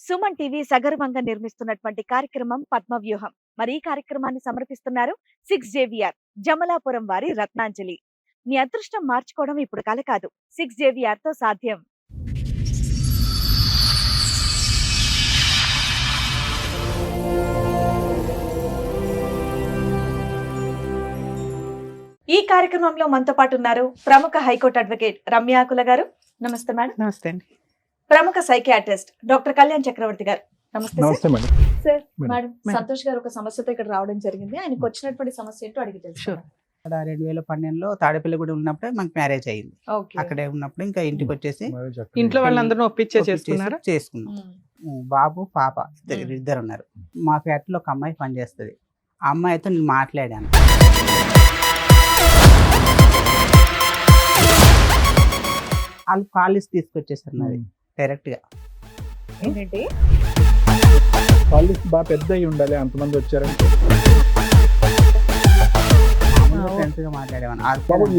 Suman TV సగర్వంగా నిర్మిస్తున్నటువంటి కార్యక్రమం పద్మవ్యూహం. మరి ఈ కార్యక్రమాన్ని సమర్పిస్తున్నారు 6 JVR జమలాపురం వారి రత్నాంజలి. మీ అదృష్టం మార్చుకోవడం ఇప్పుడు కల కాదు, 6 JVR తో సాధ్యం. ఈ కార్యక్రమంలో మనతో పాటు ఉన్నారు ప్రముఖ హైకోర్టు అడ్వకేట్ రమ్యాకుల గారు. నమస్తే మేడం. నమస్తే అండి. ప్రముఖ సైకియాట్రిస్ట్ డాక్టర్ కళ్యాణ్ చక్రవర్తి గారు. నమస్తే నమస్తే madam. Sir. Madam. Madam, Santosh గారు ఒక సమస్యతో ఇక్కడ రావడం జరిగింది. ఆయనకు వచ్చినటువంటి సమస్య ఏంటో అడిగి తెలుసు. 2012లో తాడేపల్లిగూడెం ఉన్నప్పుడే మాకు మ్యారేజ్ అయ్యింది. అక్కడే ఉన్నప్పుడు ఇంకా ఇంటికి వచ్చేసి ఇంట్లో వాళ్ళందరూ ఒప్పించే చేసుకున్నారా? చేసుకున్నాం. బాబు పాప ఇద్దరు ఉన్నారు. మా ఫ్యాక్టరీలో ఒక అమ్మాయి పనిచేస్తుంది. ఆ అమ్మాయితో నేను మాట్లాడాను. వాళ్ళు కాలేజ్ తీసుకొచ్చేసారు నాది డైరెక్ట్ గా. ఏంటంటే కాలేజ్ బాగా పెద్ద అయి ఉండాలి, అంతమంది వచ్చారంటే. ఫ్రెండ్స్ గా మాట్లాడేవాను.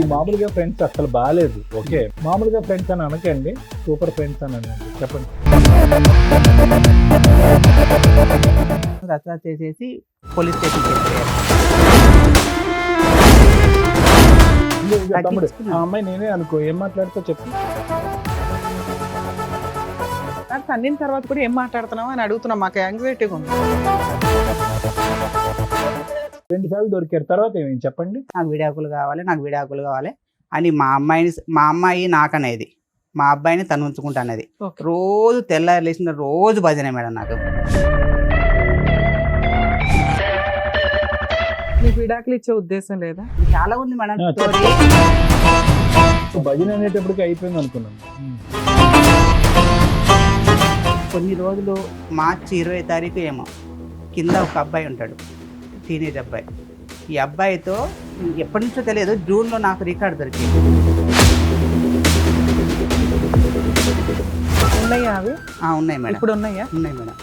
ఈ మామూలుగా ఫ్రెండ్స్ అసలు బాగాలేదు. ఓకే, మామూలుగా ఫ్రెండ్స్ అని అనకండి, సూపర్ ఫ్రెండ్స్ అని అనండి. చెప్పండి. రచన చేసేసి పోలీస్ స్టేషన్ తమ్ముడు, ఆ అమ్మాయి నేనే అనుకో, ఏం మాట్లాడుతూ చెప్పు. నాకు అన్నిన తర్వాత కూడా ఏం మాట్లాడుతున్నావు అని అడుగుతున్నా. మాకు యాంగ్జైటీగా ఉంది. 2 సార్లు దొరికారు, తర్వాత ఏమేమి చెప్పండి. నాకు విడాకులు కావాలి, నాకు విడాకులు కావాలి అని మా అమ్మాయి నాకనేది, మా అబ్బాయిని తను ఉంచుకుంటా అనేది. రోజు తెల్లారి లేచిన రోజు భజన మేడం. నాకు మీకు విడాకులు ఇచ్చే ఉద్దేశం లేదా? చాలా ఉంది మేడం. భజన అనేటప్పటికి అయిపోయింది అనుకున్నాను. కొన్ని రోజులు మార్చి 20 తారీఖు ఏమో కింద ఒక అబ్బాయి ఉంటాడు, టీనేజ్ అబ్బాయి. ఈ అబ్బాయితో ఎప్పటి నుంచో తెలియదు, జూన్లో నాకు రికార్డు దొరికింది. ఉన్నాయా అవి? ఉన్నాయి మేడం. ఇప్పుడు ఉన్నాయా? ఉన్నాయి మేడం.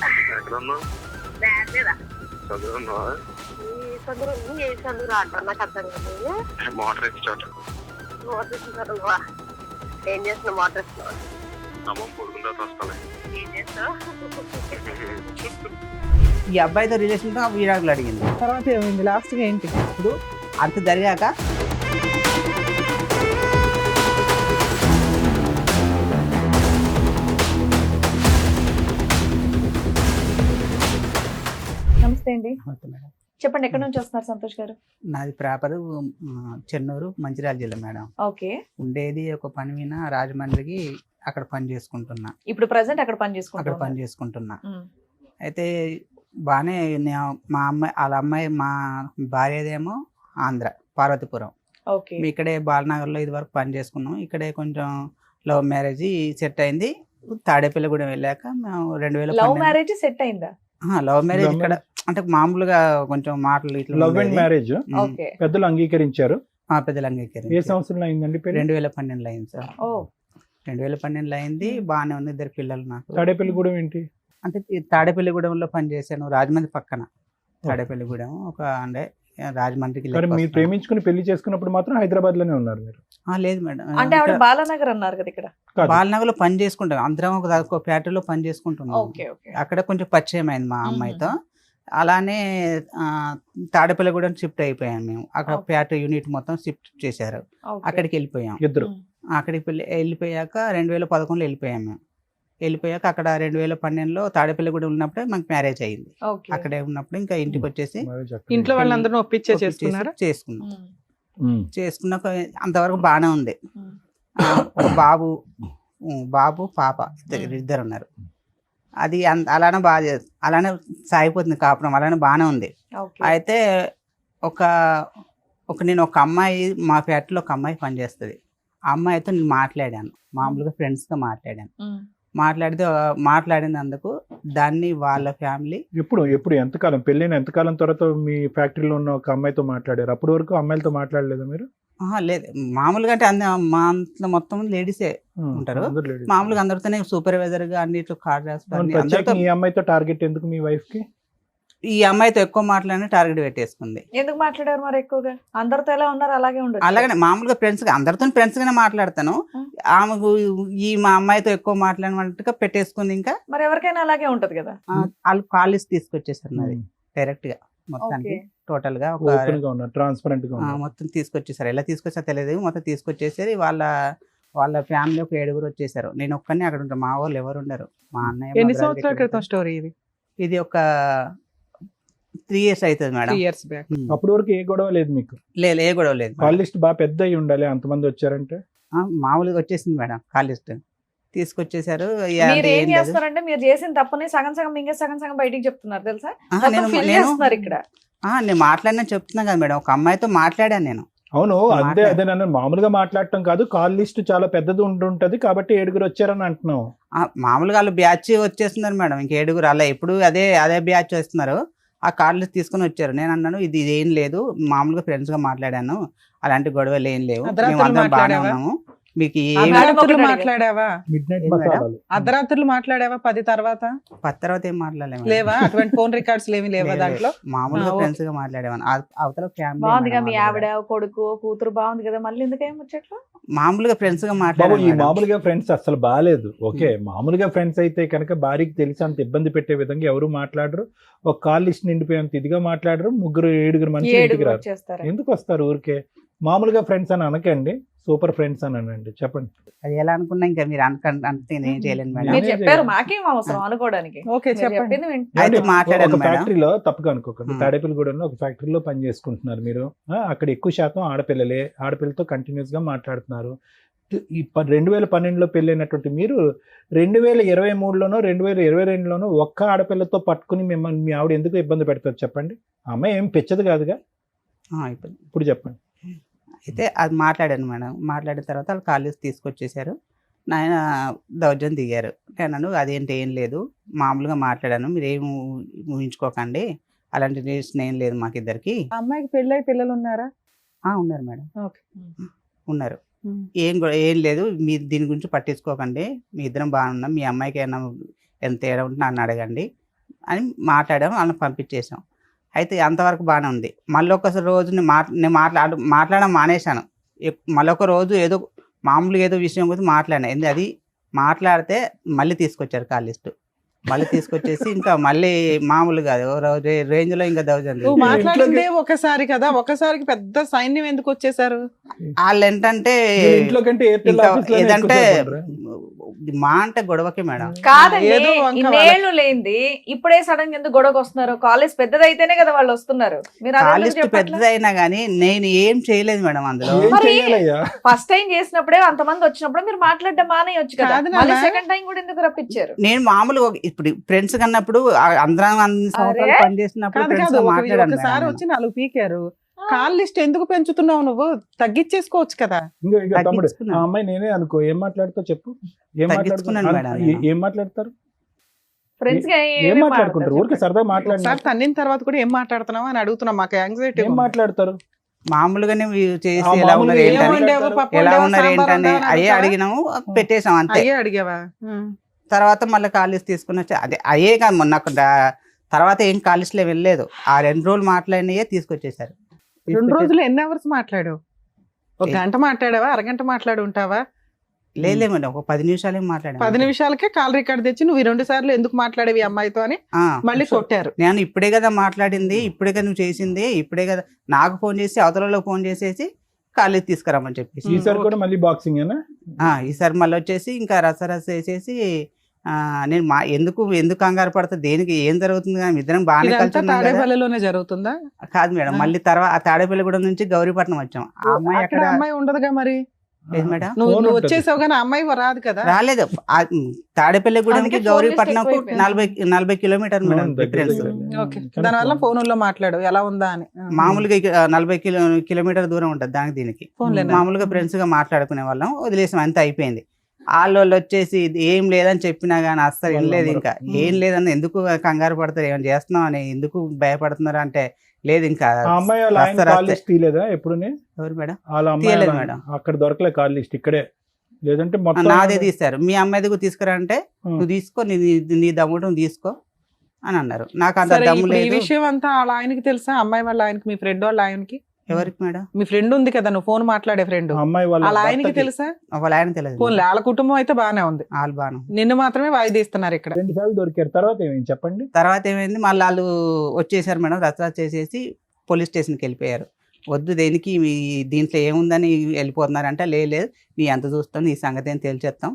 ఏం చేస్తున్నా? మోటార్ ఈ అబ్బాయితో రిలేషన్తో విడాకులు అడిగింది. తర్వాత ఏమైంది? లాస్ట్గా ఏంటి? ఇప్పుడు అంత జరిగాక నమస్తే అండి. మేడం చెప్పండి, ఎక్కడి నుంచి వస్తున్నారు సంతోష్ గారు? నాది ప్రాపర్ చెన్నూరు, మంచిర్యాల జిల్లా మేడం. ఓకే. ఉండేది ఒక పని మీద రాజమండ్రికి, అక్కడ పని చేసుకుంటున్నా. ఇప్పుడు ప్రెసెంట్ అక్కడ పని చేసుకుంటున్నా. అయితే బాగానే మా అమ్మాయి, వాళ్ళ అమ్మాయి, మా భార్యదేమో ఆంధ్ర, పార్వతీపురం. ఓకే. ఇక్కడే బాలనగర్లో ఇది వరకు పని చేసుకున్నాం. ఇక్కడే కొంచెం లవ్ మ్యారేజ్ సెట్ అయింది. తాడేపల్లిగూడెం వెళ్ళాక మేము 2000 లవ్ మ్యారేజ్ సెట్ అయిందా? లవ్ మ్యారేజ్ ఇక్కడ అంటే మామూలుగా కొంచెం మాటలు ఇట్లా. లవ్ అండ్ మ్యారేజ్ పెద్దలు అంగీకరించారు. పెద్దలు అంగీకరించారు. ఏ సంవత్సరంలో అయిందండి? 2012లో అయింది సార్. 2012లో అయింది. బాగానే ఉంది. 2 పిల్లలు నాకు. తాడేపల్లిగూడెం ఏంటి అంటే తాడేపల్లిగూడెంలో పనిచేశాను, రాజమండ్రి పక్కన. తాడేపల్లిగూడెం ఒక అంటే రాజమండ్రికి. మీరు ప్రేమించుకుని పెళ్లి చేసుకున్నప్పుడు మాత్రం హైదరాబాద్ లోనే ఉన్నారు మీరు? లేదు మేడం. అంటే ఆవిడ బాలనగర్ అన్నారు కదా. ఇక్కడ బాలనగర్ లో పని చేసుకుంటాం అందరం. ఒక ఫ్యాక్టరీలో పని చేసుకుంటున్నాం. అక్కడ కొంచెం పరిచయం అయింది మా అమ్మాయితో. అలానే తాడేపల్లిగూడెం షిఫ్ట్ అయిపోయాం మేము. అక్కడ ఫ్యాక్టరీ యూనిట్ మొత్తం షిఫ్ట్ చేశారు. అక్కడికి వెళ్ళిపోయాం ఇద్దరు. అక్కడికి వెళ్ళిపోయాక 2011లో వెళ్ళిపోయాం మేము. వెళ్ళిపోయాక అక్కడ 2012లో తాడేపల్లిగూడెం ఉన్నప్పుడే మాకు మ్యారేజ్ అయ్యింది. అక్కడే ఉన్నప్పుడు ఇంకా ఇంటికి వచ్చేసి ఇంట్లో వాళ్ళందరూ ఒప్పించే చేసుకున్నాం. చేసుకున్నాక అంతవరకు బాగానే ఉంది. బాబు పాప ఇద్దరు ఉన్నారు. అది అలానే అలానే సాగిపోతుంది కాపురం, అలానే బాగానే ఉంది. అయితే నేను ఒక అమ్మాయి, మా ఫ్యాక్టరీలో ఒక అమ్మాయి పనిచేస్తుంది. ఆ అమ్మాయితో నేను మాట్లాడాను, మామూలుగా ఫ్రెండ్స్తో మాట్లాడాను. మాట్లాడినందుకు దాన్ని వాళ్ళ ఫ్యామిలీ ఎప్పుడు ఎంతకాలం పెళ్ళైన ఎంతకాలం తర్వాత మీ ఫ్యాక్టరీలో ఉన్న ఒక అమ్మాయితో మాట్లాడారు? అప్పటి వరకు అమ్మాయిలతో మాట్లాడలేదు మీరు? లేదు, మామూలుగా అంటే మా అంత మొత్తం లేడీసే ఉంటారు. మామూలుగా అందరితోనే సూపర్వైజర్ గా అన్నిట్లో కార్డ్ రాస్తారు. ఈ అమ్మాయితో టార్గెట్ ఎందుకు మీ వైఫ్ కి? ఈ అమ్మాయితో ఎక్కువ మాట్లాడిన టార్గెట్ పెట్టేసుకుంది. ఎందుకు మాట్లాడారు మరి ఎక్కువగా? అందరితో ఎలా ఉన్నారు అలాగే ఉండదు. అలాగనే మామూలుగా ఫ్రెండ్స్ అందరితో ఫ్రెండ్స్ గానే మాట్లాడతాను. ఆమెకు మా అమ్మాయితో ఎక్కువ మాట్లాడినట్టుగా పెట్టేసుకుంది. ఇంకా మరి ఎవరికైనా అలాగే ఉంటది కదా. వాళ్ళు కాలేజ్ తీసుకొచ్చేసారు నాది డైరెక్ట్ గా మొత్తానికి టోటల్ గా ట్రాన్స్పరెంట్ గా మొత్తం తీసుకొచ్చేసారు. ఎలా తీసుకొచ్చా తెలియదు, మొత్తం తీసుకొచ్చేసారు. వాళ్ళ ఫ్యామిలీ ఒక 7 వచ్చేసారు. నేను ఒక్కనే అక్కడ ఉంటాను, మా వాళ్ళు ఎవరు ఉండరు. మా అన్నయ్య ఎన్ని సంవత్సరాల క్రితం స్టోరీ ఇది? ఇది ఒక 3 years అవుతుంది మేడం. 3 years back. అప్పటి వరకు ఏ గొడవ లేదు మీకు? లేదు, ఏ గొడవ లేదు. కాల్ లిస్ట్ బాగా పెద్ద అయి ఉండాలి, అంతమంది వచ్చారంటే. మామూలుగా వచ్చేసింది మేడం కాల్ లిస్ట్ తీసుకొచ్చేసారు. మీరు ఏం చేస్తారంటే మీరు చేసిన తప్పని సగం సగం మింగే సగం సగం బయటికి చెప్తున్నారు తెలుసా. ఇక్కడ నేను మాట్లాడినా చెప్తున్నా కదా మేడం, ఒక అమ్మాయితో మాట్లాడాను నేను. అవును, అదే నన్ను మామూలుగా మాట్లాడటం కాదు, కాల్ లిస్ట్ చాలా పెద్దది ఉంటుంటది కాబట్టి 7 వచ్చారని అంటున్నావు. మామూలుగా వాళ్ళు బ్యాచ్ వచ్చేస్తున్నారు మేడం, ఇంక 7 అలా ఎప్పుడు అదే బ్యాచ్ వస్తున్నారు. ఆ కాల్ లిస్ట్ తీసుకుని వచ్చారు. నేను అన్నాను ఇది ఏం లేదు, మామూలుగా ఫ్రెండ్స్ గా మాట్లాడాను, అలాంటి గొడవలు ఏం లేవు, మేము అందరం బాగానే ఉన్నాము. మీకు మాట్లాడావా? అర్ధరాత్రులు మాట్లాడావా? 10 తర్వాత ఏం మాట్లాడలేము. లేవా అటువంటి ఫోన్ రికార్డ్స్ ఏమి లేవా దాంట్లో? మామూలుగా ఫ్రెండ్స్ గా మాట్లాడేవాను. అవతల బాగుందిగా మీ ఆవిడ కొడుకు కూతురు బాగుంది కదా, మళ్ళీ ఎందుకేం వచ్చేట్లు? మామూలుగా ఫ్రెండ్స్ గా ఈ మాట్లాడాను. మామూలుగా ఫ్రెండ్స్ అసలు బాగాలేదు. ఓకే, మామూలుగా ఫ్రెండ్స్ అయితే కనుక భార్యకి తెలిసి అంత ఇబ్బంది పెట్టే విధంగా ఎవరు మాట్లాడరు. ఒక కాల్ లిస్ట్ నిండిపోయేంత ఇదిగా మాట్లాడరు. 7 మనుషులు ఇంటికి రారు. ఎందుకు వస్తారు ఊరికే? మామూలుగా ఫ్రెండ్స్ అని అనకండి, సూపర్ ఫ్రెండ్స్ అని అనండి. చెప్పండి. అది ఎలా అనుకున్నా ఇంకా మీరు అంటే నేను చేయలేను మేడం. మీరు చెప్పారు, మాకేం అవసరం అనుకోవడానికి. ఓకే చెప్పండి. మాట్లాడాను. ఫ్యాక్టరీలో తప్పుగా అనుకోకండి, తాడేపల్లిగూడెంలో ఒక ఫ్యాక్టరీలో పని చేసుకుంటున్నారు మీరు. అక్కడ ఎక్కువ శాతం ఆడపిల్లలే, ఆడపిల్లతో కంటిన్యూస్ గా మాట్లాడుతున్నారు. ఈ 2012లో పెళ్ళైనటువంటి మీరు 2023లోనో 2022లోనో ఒక్క ఆడపిల్లతో పట్టుకుని మిమ్మల్ని మీ ఆవిడ ఎందుకు ఇబ్బంది పెడతారు చెప్పండి? ఆ అమ్మాయి ఏం పెచ్చదు కాదుగా. ఇప్పుడు చెప్పండి. అయితే అది మాట్లాడాను మేడం. మాట్లాడిన తర్వాత వాళ్ళు కాలేజ్ తీసుకొచ్చేసారు. నాయన దౌర్జన్యం దిగారు. నేను అదేంటి ఏం లేదు, మామూలుగా మాట్లాడాను, మీరు ఏం ఊహించుకోకండి, అలాంటి రిలేషన్ ఏం లేదు మాకిద్దరికి. అమ్మాయికి పెళ్ళై పిల్లలు ఉన్నారా? ఉన్నారు మేడం, ఉన్నారు. ఏం లేదు, మీరు దీని గురించి పట్టించుకోకండి, మీ ఇద్దరం బాగున్నాం, మీ అమ్మాయికి ఏమైనా ఎంత తేడా ఉంటే నన్ను అడగండి అని మాట్లాడాము. వాళ్ళని పంపించేసాం. అయితే అంతవరకు బాగానే ఉంది. మళ్ళీ ఒకసారి రోజు నేను మాట్లాడడం మానేశాను. మళ్ళీ ఒక రోజు ఏదో మామూలుగా ఏదో విషయం గురించి మాట్లాడాను. అది మాట్లాడితే మళ్ళీ తీసుకొచ్చారు కాల్ లిస్ట్. మళ్ళీ తీసుకొచ్చేసి ఇంకా మళ్ళీ మామూలుగా రేంజ్ లో ఇంకా దౌర్జన్యం. మాట్లాడిందే ఒకసారి కదా, ఒకసారికి పెద్ద సైన్యం ఎందుకు వచ్చేసారు? వాళ్ళు ఏంటంటే ఏదంటే మా అంటే గొడవకి మేడం. కాదండి, ఇన్నేళ్ళు లేనిది ఇప్పుడే సడన్ గా ఎందుకు గొడవకు వస్తున్నారు? కాలేజ్ పెద్దదైతేనే కదా వాళ్ళు వస్తున్నారు. కాలేజ్ పెద్దదైనా గానీ నేను ఏం చేయలేదు మేడం అందులో. ఫస్ట్ టైం చేసినప్పుడే అంతమంది వచ్చినప్పుడు మీరు మాట్లాడడం మానేయొచ్చు కదా, సెకండ్ టైం కూడా ఎందుకు రప్పించారు? నేను మామూలుగా ఇప్పుడు ఫ్రెండ్స్ కన్నప్పుడు అందరం అన్ని సంవత్సరాలు పనిచేసినప్పుడు ఒకసారి వచ్చి 4 పీకారు. కాల్ లిస్ట్ ఎందుకు పెంచుతున్నావు? నువ్వు తగ్గించేసుకోవచ్చు కదా. అమ్మాయి నేనే అనుకో, ఏం మాట్లాడుతావు చెప్పు? ఏం మాట్లాడతారు? ఫ్రెండ్స్ గా ఏం మాట్లాడుకుంటారు? ఊరికి సరదా మాట్లాడుతారు. తన్నిన తర్వాత కూడా ఏం మాట్లాడుతున్నావు అని అడుగుతున్నా. మాకు యాంగ్జైటీ. ఏం మాట్లాడతారు? మామూలుగానే చేసి ఎలా ఉన్నారు ఏంటని అయ్యే అడిగినాము, పెట్టేసాం అంతే. అడిగావా? తర్వాత మళ్ళీ కాలేజ్ తీసుకుని వచ్చి అయ్యే కాదు, మొన్న తర్వాత ఏం కాలేజ్లో వెళ్ళలేదు. ఆ 2 రోజులు మాట్లాడినయే తీసుకొచ్చేసారు. 2 రోజులు ఎన్ని అవర్స్ మాట్లాడావు? 1 గంట మాట్లాడావా? అరగంట మాట్లాడి ఉంటావా? లేదు మేడం, ఒక 10 నిమిషాలే మాట్లాడాను. 10 నిమిషాలకే కాల్ రికార్డ్ తెచ్చి నువ్వు 2 సార్లు ఎందుకు మాట్లాడేవి అమ్మాయితో అని మళ్ళీ కొట్టారు. నేను ఇప్పుడే కదా మాట్లాడింది, ఇప్పుడే కదా నువ్వు చేసింది, ఇప్పుడే కదా నాకు ఫోన్ చేసి అవతలలో ఫోన్ చేసేసి కాలేజ్ తీసుకురామని చెప్పేసి. ఈసారి కూడా మళ్ళీ బాక్సింగ్ ఈసారి మళ్ళీ వచ్చేసి ఇంకా రసరస వేసేసి నేను ఎందుకు కంగారు పడతా, దేనికి ఏం జరుగుతుంది కానీ ఇద్దరం బాగానే తాడేపల్లిలోనే జరుగుతుందా? కాదు మేడం, మళ్ళీ తర్వాత తాడేపల్లిగూడెం నుంచి గౌరీపట్నం వచ్చాం. ఆ అమ్మాయి అక్కడ అమ్మాయి ఉండదుగా మరి. మేడం నువ్వు వచ్చేసావు కానీ అమ్మాయి రాదు కదా. రాలేదు. తాడేపల్లిగూడెంకి గౌరీపట్నం 40 కిలోమీటర్ మేడం డిఫరెన్స్. దానివల్ల ఫోన్లో మాట్లాడు ఎలా ఉందా అని. మామూలుగా 40 కిలోమీటర్ దూరం ఉంటుంది దానికి దీనికి. మామూలుగా ఫ్రెండ్స్ గా మాట్లాడుకునే వాళ్ళం, వదిలేసాం, అంతా అయిపోయింది. వాళ్ళు వచ్చేసి ఏం లేదని చెప్పినా గానీ అస్సలు ఏం లేదు, ఇంకా ఏం లేదని ఎందుకు కంగారు పడతారు, ఏమైనా చేస్తున్నాం అని ఎందుకు భయపడుతున్నారు అంటే లేదు ఇంకా. ఎప్పుడు ఎవరు మేడం? తీయలేదు మేడం, అక్కడ దొరకలే కాల్ లిస్ట్, ఇక్కడే లేదంటే నాదే తీస్తారు. మీ అమ్మాయి దగ్గర తీసుకురా అంటే నువ్వు తీసుకో, నీ దమ్ముడు తీసుకో అని అన్నారు. నాకు అంత సరే, దమ్ము ఇప్పుడు ఈ లేదు. విషయం అంతా వాళ్ళ ఆయనకి తెలుసా? అమ్మాయి వాళ్ళ ఆయనకి, మీ ఫ్రెండ్ వాళ్ళ ఆయనకి? ఎవరికి మేడం? మీ ఫ్రెండ్ ఉంది కదా, నువ్వు ఫోన్ మాట్లాడే ఫ్రెండ్, అమ్మాయి వాళ్ళ ఆయనకి భర్తకి తెలుసా? వాళ్ళ ఆయన తెలియదు ఫోన్ వాళ్ళ కుటుంబం అయితే బానే ఉంది, వాళ్ళు బాను. నిన్ను మాత్రమే వాయిదీస్తున్నారు ఇక్కడ. 2 సార్లు దొరికారు. తర్వాత ఏమైంది చెప్పండి. తర్వాత ఏమైంది, మళ్ళీ వాళ్ళు వచ్చేసారు మేడం, రచ్చ చేసేసి పోలీస్ స్టేషన్కి వెళ్ళిపోయారు. వద్దు దేనికి మీ దీంట్లో ఏముందని వెళ్ళిపోతున్నారంటే, లేదు నీ ఎంత చూస్తాం, నీ సంగతి ఏం తేల్చేస్తాం.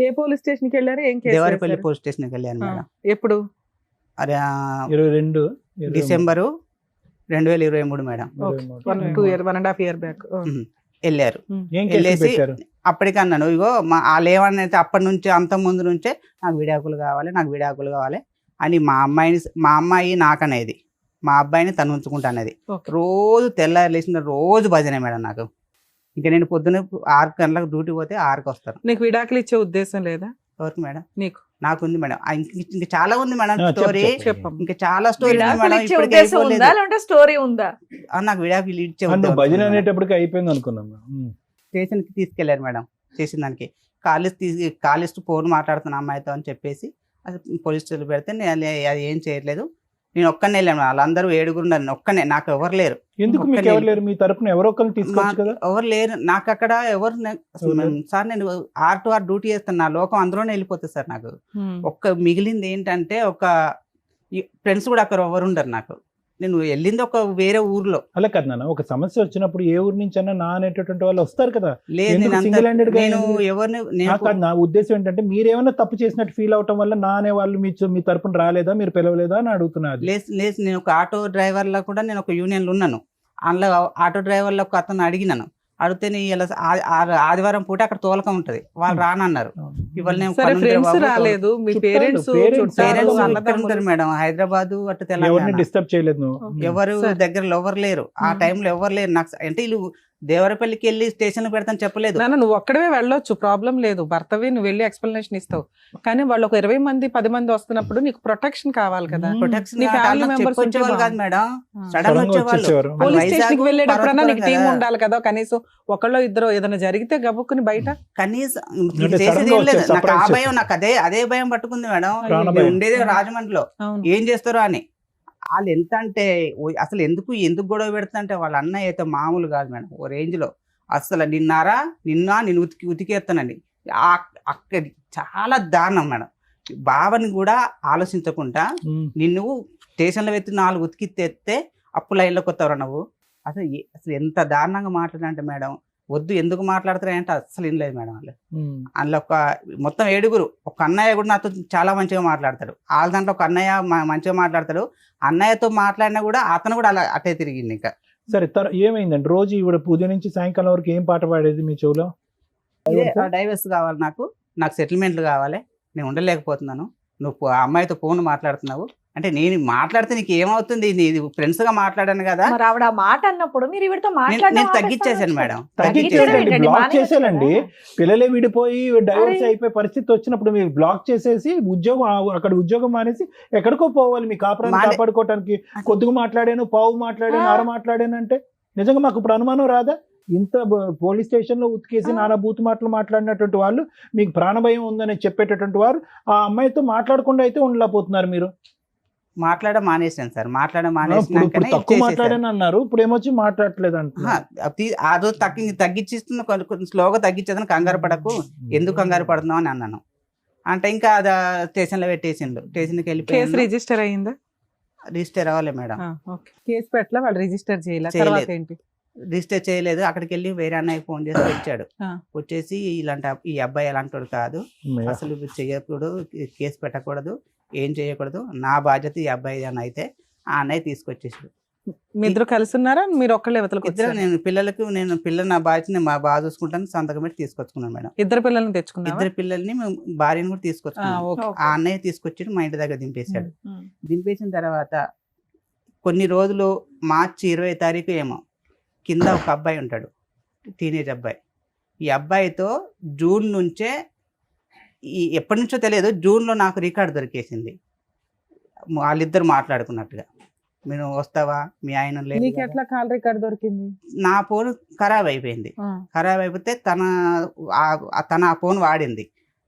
ఏ పోలీస్ స్టేషన్ కి వెళ్ళారు? ఏం కేసు దేవరపల్లి వేశారు? పోలీస్ స్టేషన్కి వెళ్ళాను మేడం. ఎప్పుడు? అరే 22 డిసెంబరు 2023 మేడం 23. 1.5 year back. వెళ్ళారు. ఏం కేసు వెళ్ళేసి పెట్టారు? అప్పటికి అన్నాను, ఇగో వాళ్ళు ఏమన్నైతే అప్పటి నుంచి అంత ముందు నుంచే నాకు విడాకులు కావాలి, నాకు విడాకులు కావాలి అని మా అమ్మాయి నాకనేది, మా అబ్బాయిని తను ఉంచుకుంటా అనేది. Okay. రోజు తెల్లారి లేచిన రోజు భజనే మేడం నాకు. ఇంకా నేను పొద్దున్న 6 గంటలకు డ్యూటీ పోతే 6కి వస్తాను. నీకు విడాకులు ఇచ్చే ఉద్దేశం లేదా? ఎవరికి మేడం? నీకు. నాకుంది మేడం. ఇంకా చాలా ఉంది మేడం చెప్పు, స్టోరీ. చెప్పమ్మా. ఇంకా చాలా స్టోరీ ఉంది విడాకులు మేడం. ఇచ్చే ఇప్పటికీ ఉద్దేశం ఉందా అయిపోలేదు. లేదంటే స్టోరీ ఉందా? నాకు విడాకులు ఇచ్చే నువ్వు ఉద్దేశం భజన ఉంది మేడం. అనేటప్పటికి అయిపోయింది అనుకున్నాం. స్టేషన్కి తీసుకెళ్లారు మేడం. చేసిన దానికి కాలేజ్ ఫోన్ మాట్లాడుతున్న అమ్మాయితో అని చెప్పేసి అది పోలీస్ స్టేషన్ పెడితే నేను అది ఏం చేయట్లేదు, నేను ఒక్కనే వెళ్ళాను. వాళ్ళందరూ 7 ఉన్నారు, ఒక్కనే, నాకు ఎవరు లేరు. ఎందుకు మీకు ఎవరు లేరు? మీ తరపున ఎవరో ఒకరిని తీసుకోవచ్చు కదా. ఎవరు లేరు నాకు అక్కడ. సార్ నేను R2R డ్యూటీ చేస్తాను, నా లోకం అందులోనే వెళ్ళిపోతుంది సార్. నాకు ఒక్క మిగిలింది ఏంటంటే ఫ్రెండ్స్ కూడా అక్కడ ఎవరు ఉండరు నాకు. నేను వెళ్ళింది ఒక వేరే ఊర్లో. అలా కదా నాన్న, ఒక సమస్య వచ్చినప్పుడు ఏ ఊరు నుంచి అన్నా నా అనేటటువంటి వాళ్ళు వస్తారు కదా. లేదు ఎందుకు నేను single handed గా నేను ఎందుకు? ఎవరిని నాకు కాదు, నా ఉద్దేశం ఏంటంటే మీరేమైనా తప్పు చేసినట్టు ఫీల్ అవటం వల్ల నా అనే వాళ్ళు మీ తరపున రాలేదా, మీరు పిలవలేదా అని అడుగుతున్నారు. లేదు నేను ఒక ఆటో డ్రైవర్లో కూడా నేను ఒక యూనియన్లో ఉన్నాను. అందులో ఆటో డ్రైవర్లో ఒక అతను అడిగినాను, అడిగితే నీ ఇలా ఆదివారం పూట అక్కడ తోలకం ఉంటది, వాళ్ళు రానన్నారు. ఇవాళ నేను సరే, ఫ్రెండ్స్ రాలేదు, మీ పేరెంట్స్ ఉంటారు మేడం, హైదరాబాద్ అటు ఎవరిని తెలంగాణ. డిస్టర్బ్ చేయలేదు నువ్వు. ఎవరు సరే. దగ్గరలో ఎవరు లేరు ఆ టైంలో, ఎవరు లేరు నాకు. అంటే వీళ్ళు దేవరపల్లికి వెళ్ళి స్టేషన్ పెడతాను చెప్పలేదు. నాన్న నువ్వు ఒక్కడవే వెళ్ళొచ్చు, ప్రాబ్లం లేదు, భర్తవి నువ్వు వెళ్ళి ఎక్స్ప్లెనేషన్ ఇస్తావు. కానీ వాళ్ళు ఒక 20 మంది 10 మంది వస్తున్నప్పుడు నీకు ప్రొటెక్షన్ కావాలి కదా. ప్రొటెక్షన్ నీ family members వచ్చేవాళ్ళు ఉంటే కాదు మేడం, ఆ. సడన్ సడన్గా వచ్చేవాళ్ళు. వచ్చేసేవారు. పోలీస్ వైజాగ్, స్టేషన్ కి వెళ్ళేటప్పుడన్నా నీకు టీం పర్వతపురం ఉండాలి కదా, కనీసం ఒకళ్ళో ఇద్దరు ఏదైనా జరిగితే గబుక్కుని బయట. కనీసం అంటే చేసేది సడన్గా ఏం లేదు. వచ్చే నాకు ఆ surprise భయం, నాకు అదే భయం పట్టుకుంది మేడం. ప్రాణ నేను భయం. ఉండేదే రాజమండ్రిలో, అవును. ఏం చేస్తారో అని. వాళ్ళు ఎంత అంటే అసలు ఎందుకు గొడవ పెడుతుంటే వాళ్ళ అన్నయ్య అయితే మామూలు కాదు మేడం, ఓ రేంజ్ లో. అసలు నిన్ను ఉతికేస్తానండి. అక్కడ చాలా దారుణం మేడం. బావని కూడా ఆలోచించకుండా నిన్ను స్టేషన్లో పెట్టి 4 ఉతికితే అప్పు లైన్లోకి వస్తావు నువ్వు. అసలు ఎంత దారుణంగా మాట్లాడంటే మేడం, వద్దు ఎందుకు మాట్లాడతారంటే అసలు ఏం లేదు మేడం. వాళ్ళు అందులో మొత్తం 7, ఒక అన్నయ్య కూడా నాతో చాలా మంచిగా మాట్లాడతాడు. వాళ్ళ దాంట్లో ఒక అన్నయ్య మంచిగా మాట్లాడతాడు. అన్నయ్యతో మాట్లాడినా కూడా అతను కూడా అలా అట్టే తిరిగింది. ఇంకా సరే, ఏమైందండి? రోజు ఇవిడ ఉదయం నుంచి సాయంకాలం వరకు ఏం పాట పాడేది మీ చెవులో? డైవర్స్ కావాలి, నాకు సెటిల్మెంట్లు కావాలి, నేను ఉండలేకపోతున్నాను, నువ్వు ఆ అమ్మాయితో ఫోన్ మాట్లాడుతున్నావు అంటే నేను మాట్లాడితే నీకు ఏమవుతుంది, నీది ఫ్రెండ్స్ గా మాట్లాడాను కదా. మరి ఆవిడ ఆ మాట అన్నప్పుడు మీరు ఈవిడతో నేను తగ్గించేసాను మేడం. తగ్గించేసేయండి, బ్లాక్ చేసేయాలండి. పిల్లలే విడిపోయి డైవర్స్ అయిపోయే పరిస్థితి వచ్చినప్పుడు మీరు బ్లాక్ చేసేసి అక్కడ ఉద్యోగం మానేసి ఎక్కడికో పోవాలి మీ కాపురాన్ని కాపాడుకోవటానికి. కొద్దిగా మాట్లాడాను, పావు మాట్లాడాను, అర మాట్లాడాను అంటే నిజంగా మాకు ఇప్పుడు అనుమానం రాదా? ఇంత పోలీస్ స్టేషన్ లో ఉతికేసి నానా బూత్ మాటలు మాట్లాడినటువంటి వాళ్ళు, మీకు ప్రాణభయం ఉందని చెప్పేటటువంటి వారు ఆ అమ్మాయితో మాట్లాడకుండా అయితే ఉండలేకపోతున్నారు. మీరు మానేసాను సార్, తక్కువ మాట్లాడాను అన్నారు, ఇప్పుడు ఏమొచ్చి మాట్లాడట్లేదు అంటున్నారు. అదో తగ్గించిస్తున్న కొంచెం స్లోగా తగ్గించేదని, కంగారు పడకు, ఎందుకు కంగారు పడుతున్నావు అని అన్నాను. అంటే ఇంకా అది స్టేషన్ లో పెట్టేసిండు. స్టేషన్కి వెళ్ళి కేసు రిజిస్టర్ అయ్యిందా? రిజిస్టర్ అవ్వాలి మేడం. కేసు పెట్టలే, వాళ్ళు రిజిస్టర్ చేయలేదు. తర్వాత ఏంటి? రిజిస్టర్ చేయలేదు. అక్కడికి వెళ్ళి వేరే అన్నయ్య ఫోన్ చేసి వచ్చాడు. వచ్చేసి ఈ అబ్బాయి ఎలాంటి కాదు, అసలు చేయకూడదు, కేసు పెట్టకూడదు, ఏం చేయకూడదు, నా బాధ్యత ఈ అబ్బాయి అని అయితే ఆ అన్నయ్య తీసుకొచ్చేసాడు. మీ ఇద్దరు కలిసి ఉన్నారా? మీరు ఒక్కళ్ళే ఇద్దరు. నేను పిల్లలు నా బాధ్యత నేను బాగా చూసుకుంటాను, సంతకం పెట్టి తీసుకొచ్చుకున్నాను మేడం. ఇద్దరు పిల్లల్ని తెచ్చుకున్నా? ఇద్దరు పిల్లల్ని భార్యను కూడా తీసుకొచ్చుకున్నాను. ఆ అన్నయ్య తీసుకొచ్చి మా ఇంటి దగ్గర దింపేశాడు. దింపేసిన తర్వాత కొన్ని రోజులు మార్చి 20వ తారీఖు ఏమో కింద ఒక అబ్బాయి ఉంటాడు, టీనేజ్ అబ్బాయి. ఈ అబ్బాయితో జూన్ నుంచే ఎప్పటి నుంచో తెలియదు, జూన్లో నాకు రికార్డు దొరికేసింది. వాళ్ళిద్దరు మాట్లాడుకున్నట్టుగా, మీరు వస్తావా, మీ ఆయన లేదు. నీకు ఎట్లా కాల్ రికార్డ్ దొరికింది? నా ఫోన్ ఖరాబ్ అయిపోయింది. ఖరాబ్ అయిపోతే తన ఆ ఫోన్ వాడింది.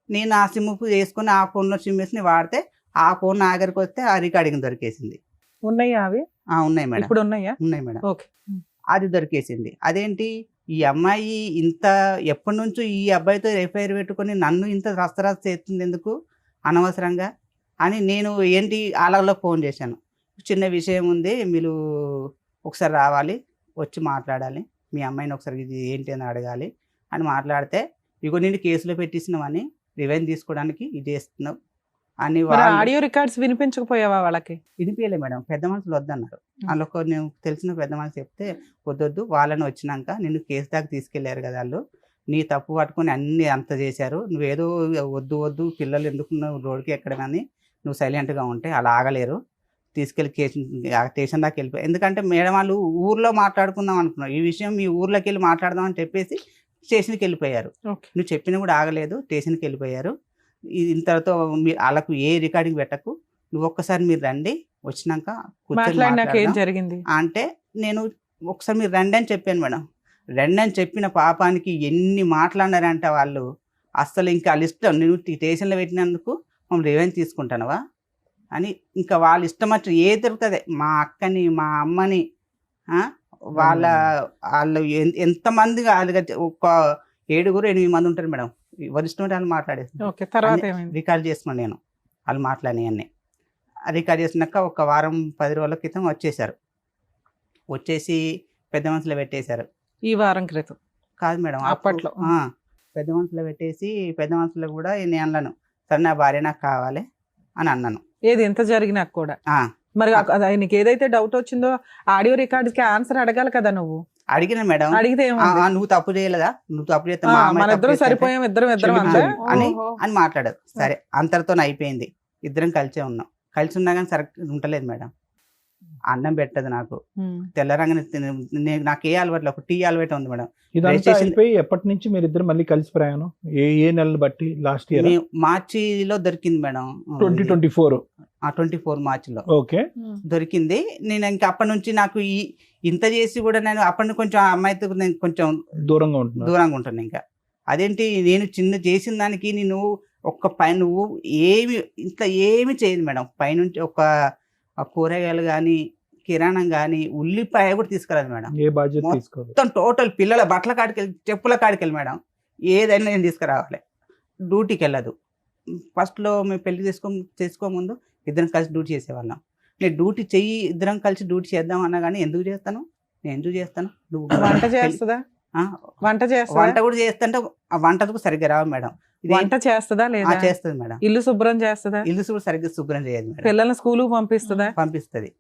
నేను ఆ సిమ్ చేసుకుని ఆ ఫోన్లో సిమ్ వేసి వాడితే ఆ ఫోన్ నా దగ్గరికి వస్తే ఆ రికార్డింగ్ దొరికేసింది. ఉన్నాయా అవి? ఉన్నాయి మేడం, ఇప్పుడు ఉన్నాయా? ఉన్నాయి మేడం. ఓకే. అది దొరికేసింది. అదేంటి ఈ అమ్మాయి ఇంత ఎప్పటి నుంచో ఈ అబ్బాయితో ఎఫ్ఐఆర్ పెట్టుకొని నన్ను ఇంత రస్తరాస్త చేస్తుంది ఎందుకు అనవసరంగా అని నేను ఏంటి వాళ్ళలో ఫోన్ చేశాను. చిన్న విషయం ఉంది, మీరు ఒకసారి రావాలి, వచ్చి మాట్లాడాలి, మీ అమ్మాయిని ఒకసారి ఇది ఏంటి అని అడగాలి అని మాట్లాడితే, ఇగో నేను కేసులో పెట్టిస్తున్నామని రివెంజ్ తీసుకోవడానికి ఇది చేస్తున్నావు అని ఆడియో రికార్డ్స్ వినిపించకపోయావా వాళ్ళకి? వినిపించలే మేడం. పెద్ద మనుషులు వద్దన్నారు. వాళ్ళు నేను తెలిసిన పెద్ద మనుషులు చెప్తే వద్దొద్దు, వాళ్ళని వచ్చినాక నిన్ను కేసు దాకా తీసుకెళ్లారు కదా, వాళ్ళు నీ తప్పు పట్టుకొని అన్ని అంత చేశారు, నువ్వేదో వద్దు వద్దు పిల్లలు ఎందుకు రోడ్డుకి ఎక్కడమని నువ్వు సైలెంట్గా ఉంటే అలా ఆగలేరు, తీసుకెళ్ళి స్టేషన్ దాకా వెళ్ళిపోయి, ఎందుకంటే మేడం వాళ్ళు ఊర్లో మాట్లాడుకుందాం అనుకున్నారు, ఈ విషయం మీ ఊర్లోకి వెళ్ళి మాట్లాడదాం అని చెప్పేసి స్టేషన్కి వెళ్ళిపోయారు. నువ్వు చెప్పినా కూడా ఆగలేదు, స్టేషన్కి వెళ్ళిపోయారు. ఇంతతో వాళ్ళకు ఏ రికార్డింగ్ పెట్టకు, నువ్వు ఒక్కసారి మీరు రండి, వచ్చినాక ఏం జరిగింది అంటే నేను ఒకసారి మీరు రండి అని చెప్పాను మేడం. రండి అని చెప్పిన పాపానికి ఎన్ని మాట్లాడినారంటే వాళ్ళు అస్సలు ఇంకా వాళ్ళ ఇష్టం, నేను స్టేషన్లో పెట్టినందుకు మనం రివెంజ్ తీసుకుంటానవా అని ఇంకా వాళ్ళ ఇష్టం వచ్చి ఏ దొరుకుతుంది, మా అక్కని మా అమ్మని వాళ్ళు ఎంతమంది ఒక 7-8 మంది ఉంటారు మేడం, ఎవరి ఇష్టం వాళ్ళు మాట్లాడేసి రికార్డ్ చేసుకున్నాను నేను. వాళ్ళు మాట్లాడినవన్నీ రికార్డ్ చేసినాక ఒక వారం 10 రోజుల క్రితం వచ్చేసారు, వచ్చేసి పెద్ద మనుషులు పెట్టేశారు. ఈ వారం క్రితం కాదు మేడం, అప్పట్లో పెద్ద మనుషులు పెట్టేసి పెద్ద మనుషులు కూడా నేను అన్నాను, సరే నా భార్య నాకు కావాలి అని అన్నాను. ఏది ఎంత జరిగినా కూడా మరి నీకు ఏదైతే డౌట్ వచ్చిందో ఆడియో రికార్డ్స్ కి ఆన్సర్ అడగాలి కదా. నువ్వు అడిగిన మేడం, అడిగితే నువ్వు తప్పు చేయలేదా, నువ్వు తప్పు చేస్తే మన ఇద్దరం సరిపోయాం, ఇద్దరం అని మాట్లాడారు. సరే అంతటితో అయిపోయింది, ఇద్దరం కలిసే ఉన్నాం. కలిసి ఉన్నా కానీ సరే ఉంటలేదు మేడం. అన్నం పెట్టదు నాకు, తెల్లరంగానే నాకు ఏ అలవాటు, ఒక టీ అలవాటు ఉంది మేడం. ఇదంతా అయిపోయి ఎప్పటి నుంచి మీరు ఇద్దరు మళ్ళీ కలిసి ప్రయాణం? ఏ నెలలు బట్టి? లాస్ట్ ఇయర్ మార్చిలో దొరికింది మేడం, 2024 మార్చిలో ఓకే దొరికింది. నేను ఇంకా అప్పటి నుంచి నాకు ఇంత చేసి కూడా నేను అప్పటి నుంచి కొంచెం అమ్మాయితో నేను కొంచెం దూరంగా ఉంటాను. ఇంకా అదేంటి నేను చిన్న చేసిన దానికి నేను ఒక్క పైన నువ్వు ఏమి ఇంట్లో ఏమి చేయదు మేడం. పైనుంచి ఒక కూరగాయలు కానీ కిరాణం కానీ ఉల్లిపాయ కూడా తీసుకురాదు మేడం. ఏ బాధ్యత తీసుకోవాలి, మొత్తం టోటల్ పిల్లల బట్టల కాడికెళ్ళి చెప్పుల కాడికెళ్ళి మేడం ఏదైనా నేను తీసుకురావాలి. డ్యూటీకి వెళ్ళదు. ఫస్ట్లో మేము పెళ్లి చేసుకోముందు ఇద్దరం కలిసి డ్యూటీ చేసేవాళ్ళం. నేను డ్యూటీ చెయ్యి, ఇద్దరం కలిసి డ్యూటీ చేద్దాం అన్నా కానీ ఎందుకు చేస్తాను, నేను ఎందుకు చేస్తాను, వంట చేస్తుందా? వంట కూడా చేస్తుంటే ఆ వంటకు సరిగ్గా రావు మేడం. వంట చేస్తుందా లేదా? చేస్తుంది మేడం. ఇల్లు శుభ్రం చేస్తుందా? ఇల్లు సరిగ్గా శుభ్రం చేయదు మేడం. పిల్లల్ని స్కూల్ పంపిస్తుందా? పంపిస్తుంది.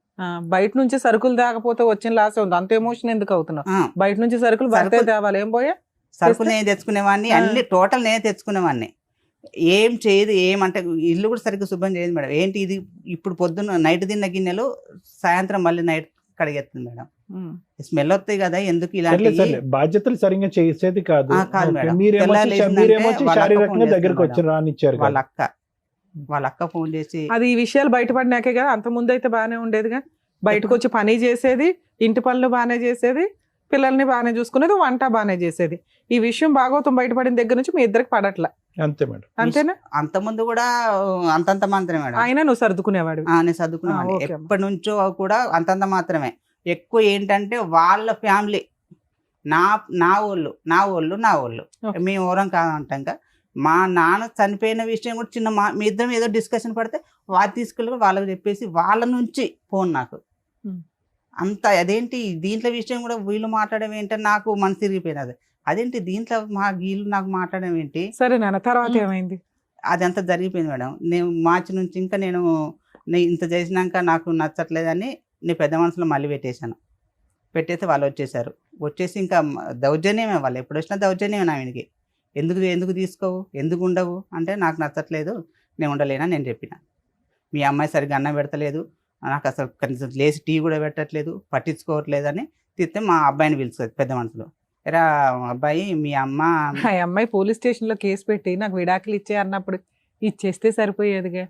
బయట నుంచి సరుకులు తాగపోతే వచ్చిన లాస్ ఉంది, అంత ఎమోషన్ ఎందుకు అవుతున్నావు? బయట నుంచి సరుకులు భర్తే తేవాలి, ఏం పోయా సరుకులు నేను తెచ్చుకునేవాడిని, అన్ని టోటల్ నేనే తెచ్చుకునేవాడిని. ఏం చేయదు, ఏమంటే ఇల్లు కూడా సరిగ్గా శుభ్రం చేయదు మేడం. ఏంటి ఇది ఇప్పుడు పొద్దున్న నైట్ తిన్న గిన్నెలు సాయంత్రం మళ్ళీ నైట్ కడిగేస్తుంది మేడం. స్మెల్ వస్తాయి కదా, ఎందుకు ఇలాంటి బాధ్యతలు సరిగ్గా చేసేది కాదు. వాళ్ళ అక్క ఫోన్ చేసి అది ఈ విషయాలు బయటపడినాకే కదా, అంత ముందు అయితే బాగానే ఉండేదిగా. బయటకు వచ్చి పని చేసేది, ఇంటి పనులు బాగానే చేసేది, పిల్లల్ని బాగానే చూసుకునేది, వంట బాగానే చేసేది. ఈ విషయం భాగవతం బయటపడిన దగ్గర నుంచి మీ ఇద్దరికి పడట్లా. అంతే మేడం. అంతేనా? అంత ముందు కూడా అంతంత మాత్రమే మేడం. అయినా నువ్వు సర్దుకునేవాడు? నేను సర్దుకునేవాడు ఎప్పటి నుంచో కూడా అంతంత మాత్రమే. ఎక్కువ ఏంటంటే వాళ్ళ ఫ్యామిలీ నా వాళ్ళు మేము ఎవరం కాదంటాం. మా నాన్న చనిపోయిన విషయం కూడా చిన్న మీ ఇద్దరం ఏదో డిస్కషన్ పడితే వాళ్ళు తీసుకెళ్ళి వాళ్ళకి చెప్పేసి వాళ్ళ నుంచి ఫోన్ నాకు అంత. అదేంటి దీంట్లో విషయం కూడా వీళ్ళు మాట్లాడడం ఏంటని నాకు మనసు తిరిగిపోయినది. అదేంటి దీంట్లో వీళ్ళు నాకు మాట్లాడడం ఏంటి. సరే నాన్న, తర్వాత ఏమైంది? అదంతా జరిగిపోయింది మేడం. నేను మార్చి నుంచి ఇంకా నేను ఇంత చేసినాక నాకు నచ్చట్లేదని నేను పెద్ద మనసులో మళ్ళీ పెట్టేసి వాళ్ళు వచ్చేసారు. వచ్చేసి ఇంకా దౌర్జన్యమే, వాళ్ళు ఎప్పుడు వచ్చినా దౌర్జన్యమే నా వీనికి. ఎందుకు తీసుకోవు, ఎందుకు ఉండవు అంటే నాకు నచ్చట్లేదు, నేను ఉండలేనా నేను చెప్పిన. మీ అమ్మాయి సరిగ్గా అన్నం పెడతలేదు, నాకు అసలు కనీసం లేచి టీ కూడా పెట్టట్లేదు, పట్టించుకోవట్లేదు అని తిస్తే మా అబ్బాయిని పిలుస్తుంది పెద్ద మనసులో. ఎరా అబ్బాయి, మీ అమ్మాయి పోలీస్ స్టేషన్ లో కేసు పెట్టి నాకు విడాకులు ఇచ్చే అన్నప్పుడు ఇచ్చేస్తే సరిపోయేదిగా.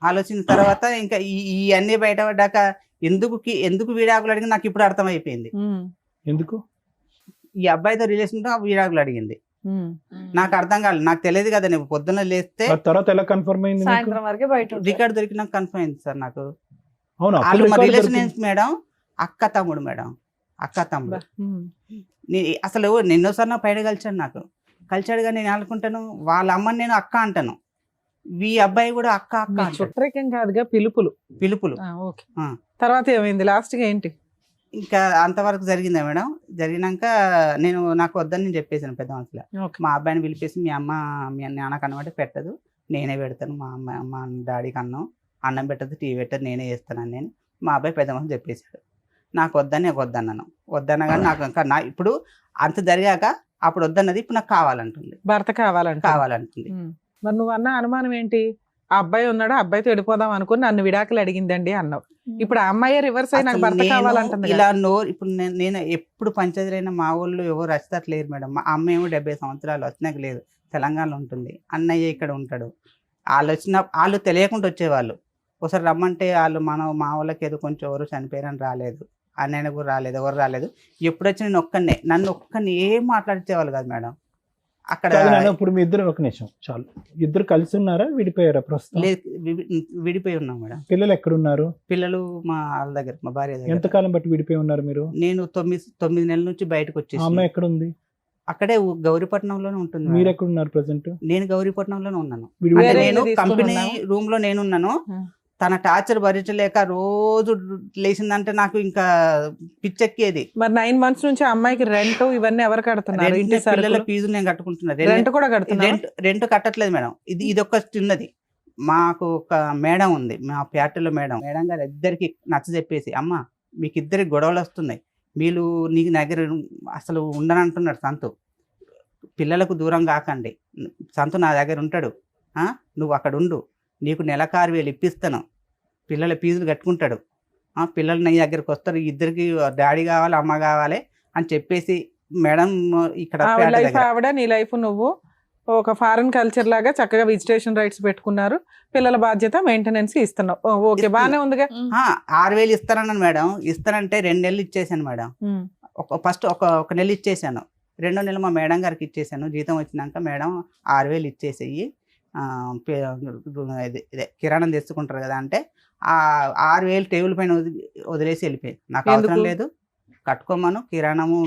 ఆలోచించిన తర్వాత ఇంకా ఈ అన్ని బయటపడ్డాక ఎందుకు విడాకులు అడిగింది నాకు ఇప్పుడు అర్థమైపోయింది. ఎందుకు ఈ అబ్బాయితో రిలేషన్ తో విడాకులు అడిగింది. నాకు అర్థం కాలేదు, నాకు తెలియదు కదా, నేను పొద్దున్న లేస్తే ఆ తర్వాత ఎలా కన్ఫర్మ్ అయింది మీకు? సాయంత్రం వరకే బయట ఉంటారు. రికార్డ్ దొరికినాక కన్ఫర్మ్ అయింది సార్ నాకు. అవును, అప్పుడు వాళ్ళు మా record రిలేషన్ దొరికింది. మేడం, అక్క తమ్ముడు మేడం, అక్క తమ్ముడు. అసలు ఎన్నోసార్లు పైన కలిచాడు, నాకు కలిచాడుగా నేను అనుకుంటాను వాళ్ళ అమ్మని నేను అక్క అంటాను, ఈ అబ్బాయి కూడా అక్క అక్క అంటాడు. చుట్టరికం కాదుగా, పిలుపులు. పిలుపులు. ఓకే. ఆ. తర్వాత ఏమైంది లాస్ట్ గా ఏంటి? ఇంకా అంతవరకు జరిగిందా మేడం? జరిగినాక నాకు వద్దని నేను చెప్పేసాను పెద్ద మనసులో. ఓకే. మా అబ్బాయిని పిలిపేసి మీ అమ్మ మీ నాన్నకు అన్నమాట పెట్టదు, నేనే పెడతాను, మా డాడీకి అన్నం పెట్టదు, టీవీ పెట్టదు, నేనే చేస్తానని నేను మా అబ్బాయి పెద్ద మనసు చెప్పేశాడు. నాకు వద్దన్నాను, వద్దన్నా కానీ నాకు ఇంకా ఇప్పుడు అంత జరిగాక అప్పుడు వద్దన్నది ఇప్పుడు నాకు కావాలంటుంది, భర్త కావాలంటుంది. మరి నువ్వు అన్న అనుమానం ఏంటి? ఆ అబ్బాయి ఉన్నాడు, ఆ అబ్బాయితో వెళ్ళిపోదాం అనుకుని నన్ను విడాకులు అడిగిందండి అన్నావు. ఇప్పుడు ఆ అమ్మాయి రివర్స్ అయ్యి నాకు అసలు భర్త నేను కావాలంటుంది ఇలా ఇప్పుడు నేను ఎప్పుడు పంచాయతీలైన మా ఊళ్ళో ఎవరు వచ్చేటట్లేరు మేడం. మా అమ్మ ఏమో 70 సంవత్సరాలు, వచ్చినాక లేదు, తెలంగాణలో ఉంటుంది, అన్నయ్య ఇక్కడ ఉంటాడు. వాళ్ళు తెలియకుండా వచ్చేవాళ్ళు, ఒకసారి రమ్మంటే వాళ్ళు మా వాళ్ళకి ఏదో కొంచెం ఎవరు చనిపోయారని రాలేదు, అన్నయ్య కూడా రాలేదు, ఎవరు రాలేదు. ఎప్పుడు వచ్చి నన్ను ఒక్కని ఏం మాట్లాడితేవాళ్ళు కాదు మేడం. అక్కడ ఇప్పుడు మీ ఇద్దరు ఒక నిమిషం చాలు, ఇద్దరు కలిసి ఉన్నారా విడిపోయారా ప్రస్తుతం? విడిపోయి ఉన్నాం మేడం. పిల్లలు ఎక్కడున్నారు? పిల్లలు మా వాళ్ళ దగ్గర, మా భార్య దగ్గర. ఎంతకాలం బట్టి విడిపోయి ఉన్నారు మీరు? నేను 9 నెలల నుంచి బయటకు వచ్చేసి. అమ్మాయి ఎక్కడ ఉంది? అక్కడే గౌరీపట్నంలోనే ఉంటుంది. మీరు ఎక్కడ ఉన్నారు ప్రెసెంట్? నేను గౌరీపట్నంలోనే ఉన్నాను. వేరే నేను ఇల్లు కంపెనీ తీసుకున్నావా? రూమ్ లో నేనున్నాను. తన టార్చర్ భరించలేక రోజు లేచిందంటే నాకు ఇంకా పిచ్చెక్కేది. మరి 9 months నుంచి అమ్మాయికి రెంట్ ఇవన్నీ ఎవరు కడుతున్నారు? ఇంటి పిల్లల సరుకులు ఫీజులు నేను కట్టుకుంటున్నా. రెంట్ కూడా కడుతున్నారు. రెంట్ కట్టట్లేదు మేడం. ఇది ఒక చిన్నది. మాకు ఒక మేడం ఉంది, మా ఫ్యాక్టరీలో మేడం గారు ఇద్దరికి నచ్చ చెప్పేసి, అమ్మ మీకు ఇద్దరికి గొడవలు వస్తున్నాయి, మీరు నీకు దగ్గర అసలు ఉండనంటున్నాడు సంతు, పిల్లలకు దూరం కాకండి, సంతు నా దగ్గర ఉంటాడు, నువ్వు అక్కడ ఉండు, నీకు నెలకు 6,000 ఇప్పిస్తాను, పిల్లల ఫీజులు కట్టుకుంటాడు, పిల్లలు నీ దగ్గరికి వస్తారు, ఇద్దరికి డాడీ కావాలి అమ్మ కావాలి అని చెప్పేసి మేడం ఇక్కడ లైఫ్ ఆవిడ, నీ లైఫ్ నువ్వు ఒక ఫారెన్ కల్చర్ లాగా చక్కగా విజిటేషన్ రైట్స్ పెట్టుకున్నారు, పిల్లల బాధ్యత మెయింటెనెన్స్ ఇస్తున్నావు. ఓకే, బానే ఉందిగా. 6,000 ఇస్తానన్నాను మేడం. ఇస్తానంటే 2 నెలలు ఇచ్చేసాను మేడం. ఫస్ట్ ఒక నెల ఇచ్చేసాను, 2వ నెల మా మేడం గారికి ఇచ్చేసాను. జీతం వచ్చినాక మేడం 6,000 ఇచ్చేసేయి, ఇదే కిరాణం తెచ్చుకుంటారు కదా అంటే, ఆ 6,000 టేబుల్ పైన వదిలేసి వెళ్ళిపోయి, నాకు అవసరం లేదు, కట్టుకోమను, కిరాణము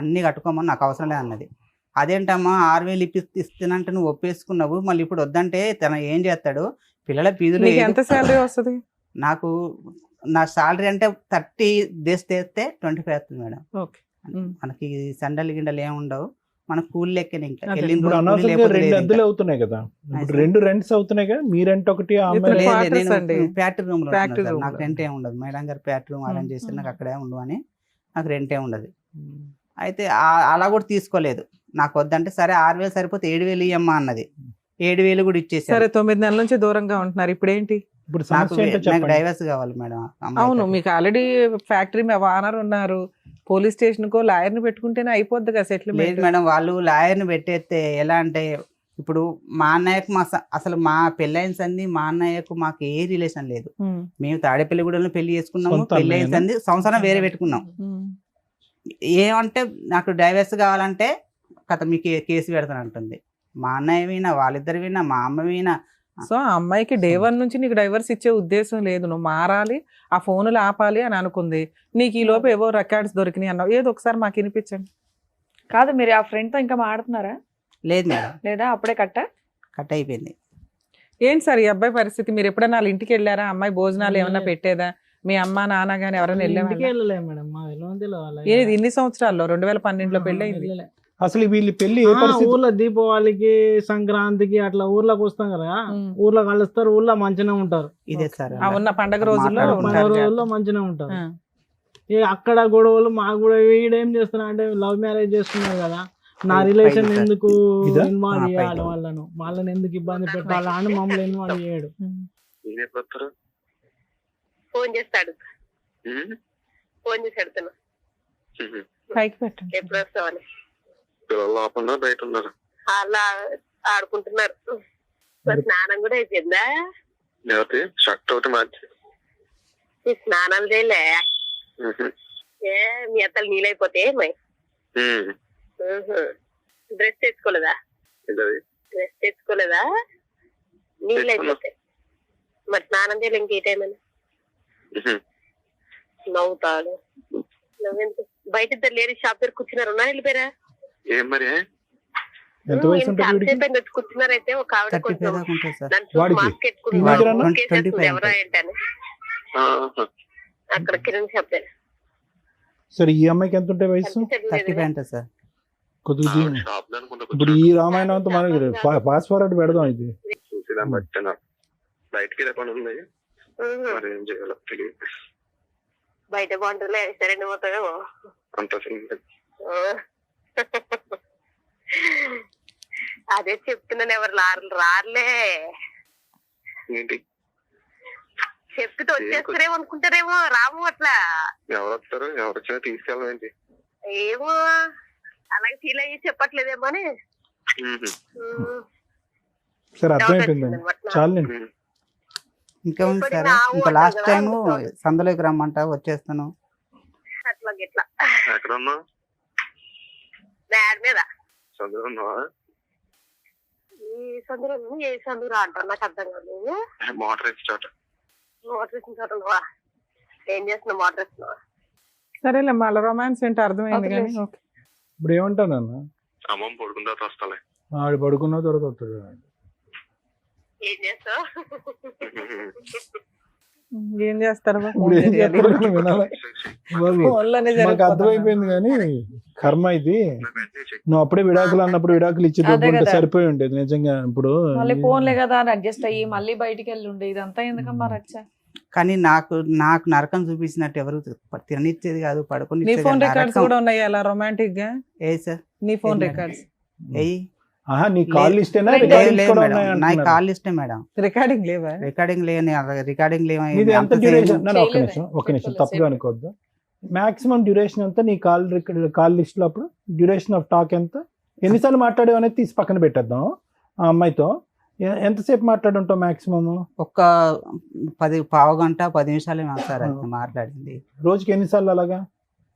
అన్ని కట్టుకోమని, నాకు అవసరం లేదు అన్నది. అదేంటమ్మా 6,000 ఇస్తానంటే నువ్వు ఒప్పేసుకున్నావు, మళ్ళీ ఇప్పుడు వద్దంటే తన ఏం చేస్తాడు, పిల్లల ఫీజులు. ఎంత శాలరీ వస్తుంది నాకు? నా శాలరీ అంటే 30 డేస్ చేస్తే 25 వస్తుంది మేడం. మనకి సండలు గిండలు ఏమి ఉండవు, మన కూల్ లెక్కనే. ఇంకా ఇప్పుడు అనవసరంగా 2 అద్దెలు అవుతున్నాయి కదా, 2 రెంట్స్ అవుతున్నాయి కదా, మీ రెంట్ ఒకటి, ఫ్యాక్టరీ రూమ్ లో నాకు రెంట్ ఏమి ఉండదు. మేడం గారు ఫ్యాక్టరీ రూమ్ అరేంజ్ చేసి నాకు అక్కడే ఉండవు అని నాకు రెంట్ ఏమి ఉండదు. అయితే అలా కూడా తీసుకోలేదు, నాకు వద్దంటే సరే 6,000 సరిపోతే 7,000 ఇయ్యమ్మా అన్నది. 7,000 కూడా ఇచ్చేసి. సరే 9 నెలల నుంచి దూరంగా ఉంటున్నారు, ఇప్పుడు ఏంటి? ఇప్పుడు నాకు డైవర్స్ కావాలి మేడం. అవును, మీకు ఆల్రెడీ ఫ్యాక్టరీ ఓనర్ ఉన్నారు, పోలీస్ స్టేషన్ కో లాయర్ ని పెట్టుకుంటేనే అయిపోద్ది కదా సెటిల్మెంట్. లేదు మేడం, వాళ్ళు లాయర్ ని పెట్టేస్తే ఎలా అంటే, ఇప్పుడు మా అన్నయ్యకు అసలు మా పెళ్ళైన సంది మా అన్నయ్యకు మాకు ఏ రిలేషన్ లేదు. మేము తాడేపల్లిగూడెంలో పెళ్లి చేసుకున్నాము, పెళ్లి అయిన సంది సంవత్సరం వేరే పెట్టుకున్నాం. ఏమంటే నాకు డైవర్స్ కావాలంటే కథ మీకు కేసు పెడతానంటుంది. మా అన్నయ్య వినా, వాళ్ళిద్దరు వినా, మా అమ్మ వినా. సో ఆ అమ్మాయికి డే 1 నుంచి నీకు డైవర్స్ ఇచ్చే ఉద్దేశం లేదు, నువ్వు మారాలి, ఆ ఫోన్లు ఆపాలి అని అనుకుంది. నీకు ఈ లోపు ఏవో రికార్డ్స్ దొరికినాయి అన్నావు, ఏదో ఒకసారి మాకు వినిపించండి. కాదు, మీరు ఆ ఫ్రెండ్ తో ఇంకా మాడుతున్నారా? లేదు మేడం. లేదా అప్పుడే కట్ అయిపోయింది. ఏంటి సార్ ఈ అబ్బాయి పరిస్థితి? మీరు ఎప్పుడైనా వాళ్ళ ఇంటికి వెళ్ళారా? అమ్మాయి భోజనాలు ఏమన్నా పెట్టేదా? మీ అమ్మ నాన్న గానీ ఎవరైనా వెళ్ళేది? ఇన్ని సంవత్సరాల్లో 2012లో పెళ్లి అయింది. అసలు వీళ్ళు పెళ్లి ఊర్లో దీపావళికి, సంక్రాంతికి అట్లా ఊర్లోకి వస్తాం కదా, ఊర్లో కలుస్తారు, ఊర్లో మంచిగా ఉంటారు. ఇదే సార్ ఉన్న పండగ రోజుల్లో మంచిగా ఉంటారు. అక్కడ గొడవలు మాకు కూడా, వీడేం చేస్తున్నా అంటే లవ్ మ్యారేజ్ చేస్తున్నారు కదా, నా రిలేషన్ ఎందుకు ఇన్వాల్వ్ చేయాలి, వాళ్ళని ఎందుకు ఇబ్బంది పెట్టాలి అని మమ్మల్ని ఇన్వాల్వ్ చేయడు. ఫోన్ చేస్తాడు పైకి పెట్టండి. ఎప్పుడు వస్తావని బయట ఉన్నారు, అలా ఆడుకుంటున్నారు. స్నానం కూడా అయిపోయిందా? షర్ట్ ఒకటి మార్చి స్నానాలు చేయలే? ఏ మీ అత్తలు నీళ్ళైపోతే డ్రెస్ తెచ్చుకోలేదా? ఏంటది? డ్రెస్ తెచ్చుకోలేదా? నీళ్ళు తెచ్చుకున్నా. అయిపోతాయి. మరి స్నానం చేయాలి ఇంకే టైం అని ఉహు. నవ్వుతాడు. నువ్వెందుకు బయట ఇద్దరు లేడీస్ షాప్ దగ్గర కూర్చున్నారు, ఉన్నా వెళ్ళిపోయారా? ఏం మరి? ఎంత వయసు ఉంటుంది వీడికి? వచ్చి కూర్చున్నారైతే ఒక ఆవిడ 35 కొంచెం దాకా ఉంటుంది సార్. దాని చూసి వాడికి? మాస్క్ ఎట్టుకుని Teenager అన్నా? మాస్క్ వేసేస్తుంది 25 ఎవరా ఏంటని. ఆహా. అక్కడ కిరణ్ షాప్ దగ్గర సరే ఈ అమ్మాయికి ఎంత ఉంటాయి వయసు? 35 ఉంటుంది సార్. కొద్దిగా దీన్ని- షాప్ లో అనుకుంటా ఇప్పుడు ఈ రామాయణం అంతా మనకి ఫాస్ట్ ఫార్వర్డ్ పెడదాం ఇది. చూసి దాన్ని బట్టి నాకు బయటికి వెళ్ళే పని ఉంది, మరి ఏం చేయాలో తెలియదు. బయట బాగుంటుందిలే, సరే పోతావేమో. అంత సింపుల్. అదే చెప్తున్నాను, ఎవరు రారులే. ఏంటి చెప్తే వచ్చేస్తారేమో అనుకుంటారేమో, రాము అట్లా. ఎవరు వస్తారు? ఎవరు వచ్చినా తీసుకెళ్ళడం ఏంటి? ఏమో అలాగే ఫీల్ అయ్యి చెప్పట్లేదేమో అని. ఉహు. సరే అర్థమైపోయిందండి, చాలండి. ఉహు. ఇంకా ఉంది సార్. ఇంకా లాస్ట్ టైం సందులోకి రమ్మంట వచ్చేస్తాను. అట్లా గిట్లా ఎక్కడ ఉన్నావు? బ్యాడ్ మీద చదువు ఉన్నావా? ఈ సందులో ఏ సందురా అంటారు నాకు అర్థం కాదు. మోటార్ వేసి చోట. మోటార్ వేసిన చోట ఉన్నావా? ఏం చేస్తున్నావు? మోటార్ వేస్తున్నావా? సరేలే, మళ్ళీ రొమాన్స్ ఏంటో అర్థమైంది కానీ వదిలేసి. ఓకే. ఇప్పుడు ఏమంటానన్న, అమ్మమ్మ పడుకున్న తర్వాత వస్తాలే. ఆడు పడుకున్న తర్వాత వస్తాడు. ఏం చేస్తావు? ఏం చేస్తారు బా? ఇప్పుడు ఏం చేస్తారో వినాలి బాబు. ఫోన్లోనే మాకు జరిగిపోతుంది. అర్థమైపోయింది కానీ కర్మ ఇది. నాకు మెసేజ్ చెయ్యి. నువ్వు అప్పుడే విడాకులు అన్నప్పుడు విడాకులు ఇచ్చి అదే ఉంటే కదా. సరిపోయి ఉండేది నిజంగా. ఇప్పుడు మళ్ళీ ఫోన్లే కదా అని అడ్జస్ట్ అయ్యి మళ్ళీ బయటికి వెళ్ళి ఉండే ఇదంతా ఎందుకమ్మా రచ్చ? కానీ నాకు నరకం చూపించినట్టు ఎవరు తిననిచ్చేది కాదు, నీ పడుకుని ఫోన్ రికార్డ్స్ కూడా ఉన్నాయి అలా రొమాంటిక్ గా? ఏ సార్ నీ ఫోన్ లేదు. రికార్డ్స్ ఏయ్ ఆహా, నీ కాల్ లిస్టేనా లేదు, రికార్డింగ్స్ లేదు కూడా మేడం, ఉన్నాయి నా అంటున్నారు. కాల్ లిస్టే మేడం. రికార్డింగ్ లేవా? రికార్డింగ్ లేని రికార్డింగ్ ఇది ఎంత డ్యూరేషన్? ఒక్క చేయలేదే. నిమిషం ఒక్క నిమిషం, పెట్టుకోలేదు, తప్పుగా సేమ్. అనుకోవద్దు. మాక్సిమం డ్యూరేషన్ ఎంత నీ కాల్ లిస్ట్ లో? అప్పుడు డ్యూరేషన్ ఆఫ్ టాక్ ఎంత? ఎన్నిసార్లు మాట్లాడావు అనేది తీసి పక్కన పెట్టేద్దాం. ఆ అమ్మాయితో ఎంతసేపు మాట్లాడి ఉంటావు మాక్సిమం? ఒక్క 10 గంట 10 నిమిషాలే సార్ అది మాట్లాడింది. రోజుకి ఎన్నిసార్లు అలాగా?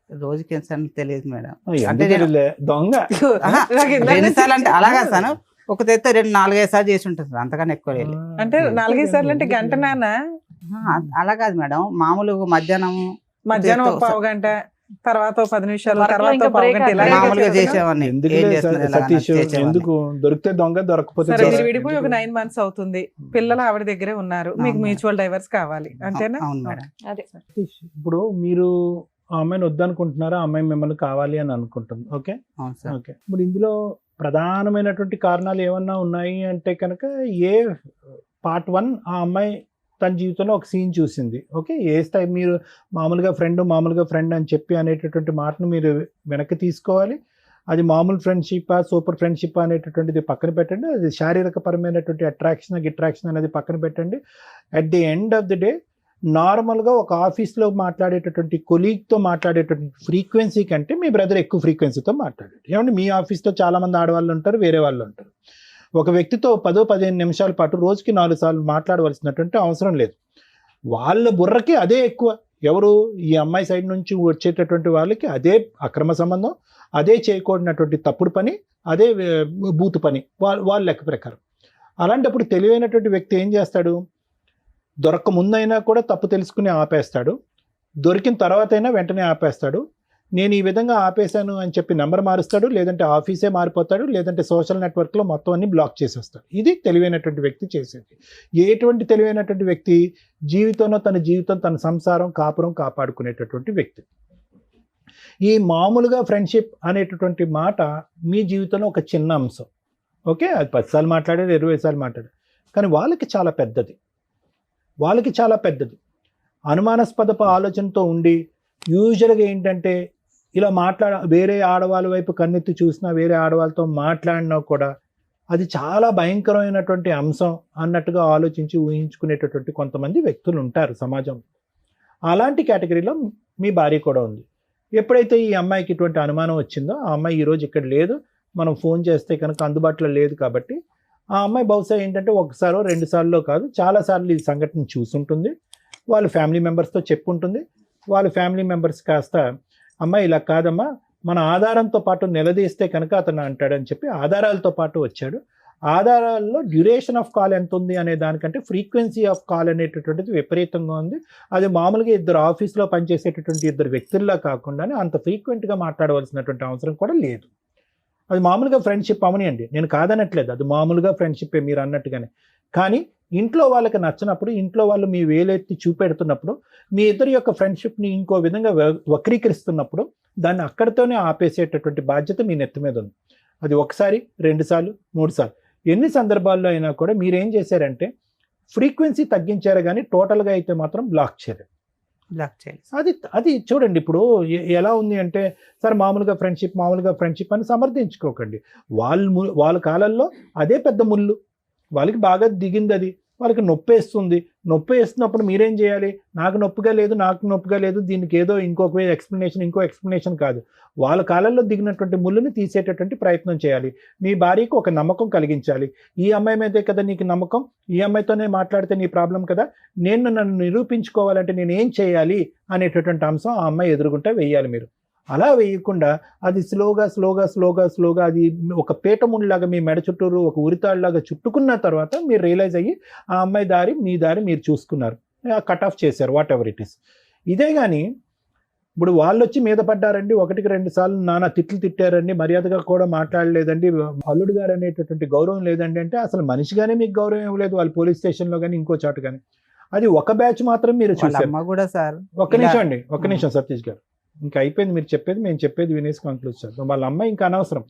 రోజుకి ఎన్నిసార్లు తెలియదు మేడం. ఎందుకు అంటే నేను- తెలియలే? దొంగ. ఆహా, నాకు ఇందాక 2 సార్లు అంటే నుంచి అలాగా సార్, ఒక తెస్తే 2-4-5 సార్లు చేసి ఉంటుంది సార్, అంతకన్నా ఎక్కువ లేదు. అంటే 4-5 సార్లు అంటే గంట నాన్న? అలా కాదు మేడం, మామూలుగా మధ్యాహ్నం మధ్యాహ్నం ఒక పావు గంట, తర్వాత ఒక 10 నిమిషాలు, వర్క్లో తర్వాత ఇంకా ఒక పావు break గంట, ఇలాగే మామూలుగా చేస్తున్నా? చేసేవాడిని. ఎందుకు ఏం లేదు చేస్తున్నారు ఇలా సతీష్? చేసేవాడిని. ఎందుకు దొరికితే దొంగ, దొరకపోతే సరే, మీరు దొంగ. విడిపోయి ఒక 9 months అవుతుంది, పిల్లలు ఆవిడ దగ్గరే ఉన్నారు, మీకు అవును. మ్యూచువల్ డైవర్స్ కావాలి అంతేనా? అవును మేడం. అదే సతీష్, ఇప్పుడు మీరు ఆ అమ్మాయిని వద్దనుకుంటున్నారా, ఆ అమ్మాయి మిమ్మల్ని కావాలి అని అనుకుంటుంది, ఓకే అవును సార్. ఓకే. ఇప్పుడు ఇందులో ప్రధానమైనటువంటి కారణాలు ఏమన్నా ఉన్నాయి అంటే కనుక, ఏ పార్ట్ 1 ఆ అమ్మాయి తన జీవితంలో ఒక సీన్ చూసింది, ఓకే. ఏ స్థాయి మీరు మామూలుగా ఫ్రెండ్ అని చెప్పి అనేటటువంటి మాటను మీరు వెనక్కి తీసుకోవాలి. అది మామూలు ఫ్రెండ్షిప్, సూపర్ ఫ్రెండ్షిప్ అనేటటువంటిది పక్కన పెట్టండి. అది శారీరక పరమైనటువంటి అట్రాక్షన్ అనేది పక్కన పెట్టండి. At the end of the day నార్మల్గా ఒక ఆఫీస్లో మాట్లాడేటటువంటి కొలీగ్తో మాట్లాడేటటువంటి ఫ్రీక్వెన్సీ కంటే మీ బ్రదర్ ఎక్కువ ఫ్రీక్వెన్సీతో మాట్లాడాడు. ఏమంటే మీ ఆఫీస్లో చాలామంది ఆడవాళ్ళు ఉంటారు, వేరే వాళ్ళు ఉంటారు. ఒక వ్యక్తితో 10-15 నిమిషాల పాటు రోజుకి 4 సార్లు మాట్లాడవలసినటువంటి అవసరం లేదు. వాళ్ళ బుర్రకి అదే ఎక్కువ. ఎవరు? ఈ అమ్మాయి సైడ్ నుంచి వచ్చేటటువంటి వాళ్ళకి అదే అక్రమ సంబంధం, అదే చేయకూడనటువంటి తప్పుడు పని, అదే బూతు పని వాళ్ళ లెక్క ప్రకారం. అలాంటప్పుడు తెలివైనటువంటి వ్యక్తి ఏం చేస్తాడు? దొరక్క ముందైనా కూడా తప్పు తెలుసుకుని ఆపేస్తాడు, దొరికిన తర్వాత అయినా వెంటనే ఆపేస్తాడు. నేను ఈ విధంగా ఆపేశాను అని చెప్పి నెంబర్ మారుస్తాడు, లేదంటే ఆఫీసే మారిపోతాడు, లేదంటే సోషల్ నెట్వర్క్లో మొత్తం అన్ని బ్లాక్ చేసేస్తాడు. ఇది తెలివైనటువంటి వ్యక్తి చేసేది. ఎటువంటి తెలివైనటువంటి వ్యక్తి? జీవితంలో తన సంసారం, కాపురం కాపాడుకునేటటువంటి వ్యక్తి. ఈ మామూలుగా ఫ్రెండ్షిప్ అనేటటువంటి మాట మీ జీవితంలో ఒక చిన్న అంశం, ఓకే. అది 10 సార్లు మాట్లాడారు, 20 సార్లు మాట్లాడారు, కానీ వాళ్ళకి చాలా పెద్దది. అనుమానాస్పదపు ఆలోచనతో ఉండి యూజువల్గా ఏంటంటే ఇలా వేరే ఆడవాళ్ళ వైపు కన్నెత్తి చూసినా, వేరే ఆడవాళ్ళతో మాట్లాడినా కూడా అది చాలా భయంకరమైనటువంటి అంశం అన్నట్టుగా ఆలోచించి ఊహించుకునేటటువంటి కొంతమంది వ్యక్తులు ఉంటారు సమాజంలో. అలాంటి కేటగిరీలో మీ భార్య కూడా ఉంది. ఎప్పుడైతే ఈ అమ్మాయికి ఇటువంటి అనుమానం వచ్చిందో, ఆ అమ్మాయి ఈరోజు ఇక్కడ లేదు, మనం ఫోన్ చేస్తే కనుక అందుబాటులో లేదు కాబట్టి, ఆ అమ్మాయి బహుశా ఏంటంటే 1 సారో 2 సార్లు కాదు, చాలాసార్లు ఈ సంఘటన చూసుంటుంది. వాళ్ళ ఫ్యామిలీ మెంబర్స్తో చెప్పుంటుంది. వాళ్ళ ఫ్యామిలీ మెంబర్స్ కాస్త, అమ్మాయి ఇలా కాదమ్మా, మన ఆధారంతో పాటు నిలదీస్తే కనుక అతను అంటాడని చెప్పి ఆధారాలతో పాటు వచ్చాడు. ఆధారాల్లో డ్యూరేషన్ ఆఫ్ కాల్ ఎంత ఉంది అనే దానికంటే ఫ్రీక్వెన్సీ ఆఫ్ కాల్ అనేటటువంటిది విపరీతంగా ఉంది. అది మామూలుగా ఇద్దరు ఆఫీస్లో పనిచేసేటటువంటి ఇద్దరు వ్యక్తుల్లా కాకుండానే అంత ఫ్రీక్వెంట్గా మాట్లాడవలసినటువంటి అవసరం కూడా లేదు. అది మామూలుగా ఫ్రెండ్షిప్ అవనియండి, నేను కాదనట్లేదు, అది మామూలుగా ఫ్రెండ్షిప్పే మీరు అన్నట్టుగానే. కానీ ఇంట్లో వాళ్ళకి నచ్చినప్పుడు, ఇంట్లో వాళ్ళు మీ వేలెత్తి చూపెడుతున్నప్పుడు, మీ ఇద్దరి యొక్క ఫ్రెండ్షిప్ని ఇంకో విధంగా వక్రీకరిస్తున్నప్పుడు దాన్ని అక్కడితోనే ఆపేసేటటువంటి బాధ్యత మీ నెత్తి మీద ఉంది. అది ఒకసారి, 2 సార్లు, 3 సార్లు, ఎన్ని సందర్భాల్లో అయినా కూడా మీరేం చేశారంటే ఫ్రీక్వెన్సీ తగ్గించారు, కానీ టోటల్గా అయితే మాత్రం బ్లాక్ చేయలేదు. అది చూడండి. ఇప్పుడు ఎలా ఉంది అంటే, సార్ మామూలుగా ఫ్రెండ్షిప్ అని సమర్థించుకోకండి. వాళ్ళ కాలంలో అదే పెద్ద ముళ్ళు, వాళ్ళకి బాగా దిగింది, అది వాళ్ళకి నొప్పి వేస్తున్నప్పుడు మీరేం చేయాలి? నాకు నొప్పిగా లేదు, దీనికి ఏదో ఇంకో ఎక్స్ప్లెనేషన్ కాదు. వాళ్ళ కాలంలో దిగినటువంటి ముళ్ళుని తీసేటటువంటి ప్రయత్నం చేయాలి. మీ భార్యకు ఒక నమ్మకం కలిగించాలి. ఈ అమ్మాయి మీదే కదా నీకు నమ్మకం, ఈ అమ్మాయితోనే మాట్లాడితే నీ ప్రాబ్లం కదా, నన్ను నిరూపించుకోవాలంటే నేను ఏం చేయాలి అనేటటువంటి అంశం ఆ అమ్మాయి ఎదురుగుంటే వెయ్యాలి. మీరు అలా వేయకుండా అది స్లోగా అది ఒక పీటముండిలాగా మీ మెడ చుట్టూరు ఒక ఉరితాడులాగా చుట్టుకున్న తర్వాత మీరు రియలైజ్ అయ్యి ఆ అమ్మాయి దారి మీ దారి మీరు చూసుకున్నారు, కట్ ఆఫ్ చేశారు, వాట్ ఎవర్ ఇట్ ఈస్. ఇదే కానీ ఇప్పుడు వాళ్ళు వచ్చి మీద పడ్డారండి, 1-2 సార్లు నానా తిట్లు తిట్టారండి, మర్యాదగా కూడా మాట్లాడలేదండి, అల్లుడు గారు అనేటటువంటి గౌరవం లేదండి అంటే అసలు మనిషిగానే మీకు గౌరవం ఇవ్వలేదు వాళ్ళు పోలీస్ స్టేషన్లో కానీ ఇంకో చోట కానీ. అది ఒక బ్యాచ్ మాత్రం మీరు చూసారు. ఒక్క నిమిషం సతీష్ గారు, ఇంకా అయిపోయింది మీరు చెప్పేది, మేము చెప్పేది వినేసి కంక్లూడ్ చేద్దాం. వాళ్ళ అమ్మాయి ఇంకా అనవసరం.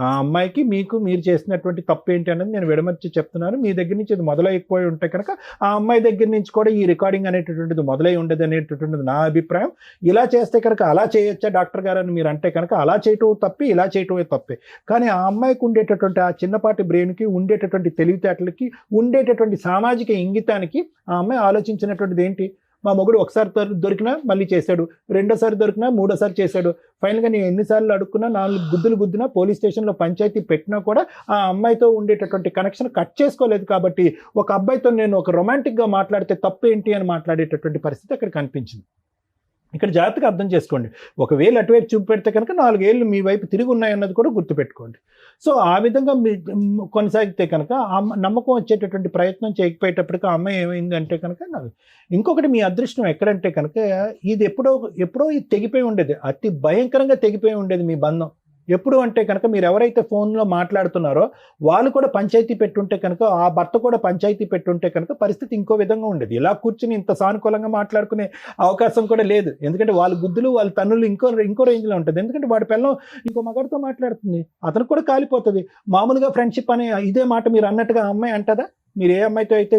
ఆ అమ్మాయికి మీరు చేసినటువంటి తప్పు ఏంటి అనేది నేను విడమర్చి చెప్తున్నాను. మీ దగ్గర నుంచి ఇది మొదలైపోయి ఉంటే కనుక ఆ అమ్మాయి దగ్గర నుంచి కూడా ఈ రికార్డింగ్ అనేటటువంటిది మొదలై ఉండదు అనేటటువంటిది నా అభిప్రాయం. ఇలా చేస్తే కనుక అలా చేయొచ్చా డాక్టర్ గారు అని మీరు అంటే కనుక అలా చేయటం తప్పి, ఇలా చేయటమే తప్పే. కానీ ఆ అమ్మాయికి ఉండేటటువంటి ఆ చిన్నపాటి బ్రెయిన్కి, ఉండేటటువంటి తెలివితేటలకి, ఉండేటటువంటి సామాజిక ఇంగితానికి ఆ అమ్మాయి ఆలోచించినటువంటిది ఏంటి? మా మొగుడు ఒకసారి దొరికినా మళ్ళీ చేశాడు, రెండోసారి దొరికినా మూడోసారి చేశాడు, ఫైనల్గా నేను ఎన్నిసార్లు అడుక్కున్నా, 4 గుద్దులు గుద్దినా, పోలీస్ స్టేషన్లో పంచాయతీ పెట్టినా కూడా ఆ అమ్మాయితో ఉండేటటువంటి కనెక్షన్ కట్ చేసుకోలేదు. కాబట్టి ఒక అబ్బాయితో నేను ఒక రొమాంటిక్గా మాట్లాడితే తప్పు ఏంటి అని మాట్లాడేటటువంటి పరిస్థితి అక్కడ కనిపించింది. ఇక్కడ జాగ్రత్తగా అర్థం చేసుకోండి. ఒకవేళ అటువైపు చూపెడితే కనుక 4 ఏళ్ళు మీ వైపు తిరిగి ఉన్నాయన్నది కూడా గుర్తుపెట్టుకోండి. సో ఆ విధంగా కొనసాగితే కనుక ఆ నమ్మకం వచ్చేటటువంటి ప్రయత్నం చేయకపోయేటప్పటికీ ఆ అమ్మాయి ఏమైందంటే కనుక ఇంకొకటి మీ అదృష్టం ఎక్కడంటే కనుక ఇది ఎప్పుడో ఇది తెగిపోయి ఉండేది, అతి భయంకరంగా తెగిపోయి ఉండేది మీ బంధం. ఎప్పుడు అంటే కనుక మీరు ఎవరైతే ఫోన్లో మాట్లాడుతున్నారో వాళ్ళు కూడా పంచాయతీ పెట్టుంటే కనుక, ఆ భర్త కూడా పంచాయతీ పెట్టుంటే కనుక పరిస్థితి ఇంకో విధంగా ఉండేది. ఇలా కూర్చుని ఇంత సానుకూలంగా మాట్లాడుకునే అవకాశం కూడా లేదు. ఎందుకంటే వాళ్ళ గుద్దులు వాళ్ళ తన్నులు ఇంకో రేంజ్లో ఉంటుంది. ఎందుకంటే వాడి పిల్లం ఇంకో మగాడితో మాట్లాడుతుంది, అతను కూడా కాలిపోతుంది. మామూలుగా ఫ్రెండ్షిప్ అనే ఇదే మాట మీరు అన్నట్టుగా అమ్మాయి అంటదా? మీరు ఏ అమ్మాయితో అయితే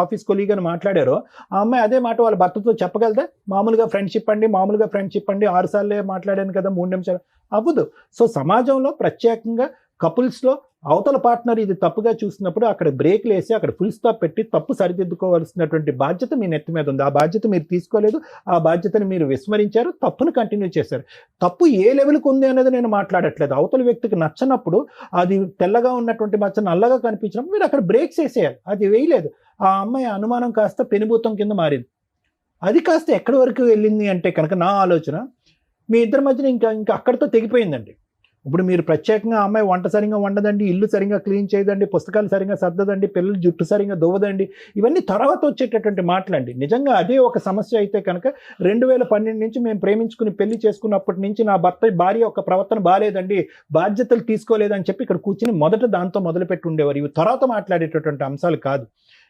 ఆఫీస్ కొలీగ్ అని మాట్లాడారో ఆ అమ్మాయి అదే మాట వాళ్ళ భర్తతో చెప్పగలదా? మామూలుగా ఫ్రెండ్షిప్ అండి 6 సార్లే మాట్లాడాను కదా 3 నిమిషాలు అవ్వదు. సో సమాజంలో ప్రత్యేకంగా కపుల్స్లో అవతల పార్ట్నర్ ఇది తప్పుగా చూసినప్పుడు అక్కడ బ్రేక్లు వేసి అక్కడ ఫుల్ స్టాప్ పెట్టి తప్పు సరిదిద్దుకోవాల్సినటువంటి బాధ్యత మీ నెత్తి మీద ఉంది. ఆ బాధ్యత మీరు తీసుకోలేదు, ఆ బాధ్యతను మీరు విస్మరించారు, తప్పును కంటిన్యూ చేశారు. తప్పు ఏ లెవెల్కి ఉంది అనేది నేను మాట్లాడట్లేదు. అవతల వ్యక్తికి నచ్చనప్పుడు, అది తెల్లగా ఉన్నటువంటి మచ్చ నల్లగా కనిపించినప్పుడు మీరు అక్కడ బ్రేక్స్ వేసేయాలి. అది వేయలేదు. ఆ అమ్మాయి అనుమానం కాస్త పెనుభూతం కింద మారింది. అది కాస్త ఎక్కడి వరకు వెళ్ళింది అంటే కనుక నా ఆలోచన మీ ఇద్దరి మధ్యన ఇంకా అక్కడితో తెగిపోయిందండి. ఇప్పుడు మీరు ప్రత్యేకంగా అమ్మాయి వంట సరిగా వండదండి, ఇల్లు సరిగా క్లీన్ చేయదండి, పుస్తకాలు సరిగా సర్దదండి, పిల్లలు జుట్టు సరిగా దువ్వదండి, ఇవన్నీ తర్వాత వచ్చేటటువంటి మాటలండి. నిజంగా అదే ఒక సమస్య అయితే కనుక 2012 నుంచి మేము ప్రేమించుకుని పెళ్లి చేసుకున్నప్పటి నుంచి నా భార్య యొక్క ప్రవర్తన బాగాలేదండి, బాధ్యతలు తీసుకోలేదని చెప్పి ఇక్కడ కూర్చుని మొదట దాంతో మొదలుపెట్టి ఉండేవారు. ఇవి తర్వాత మాట్లాడేటటువంటి అంశాలు కాదు.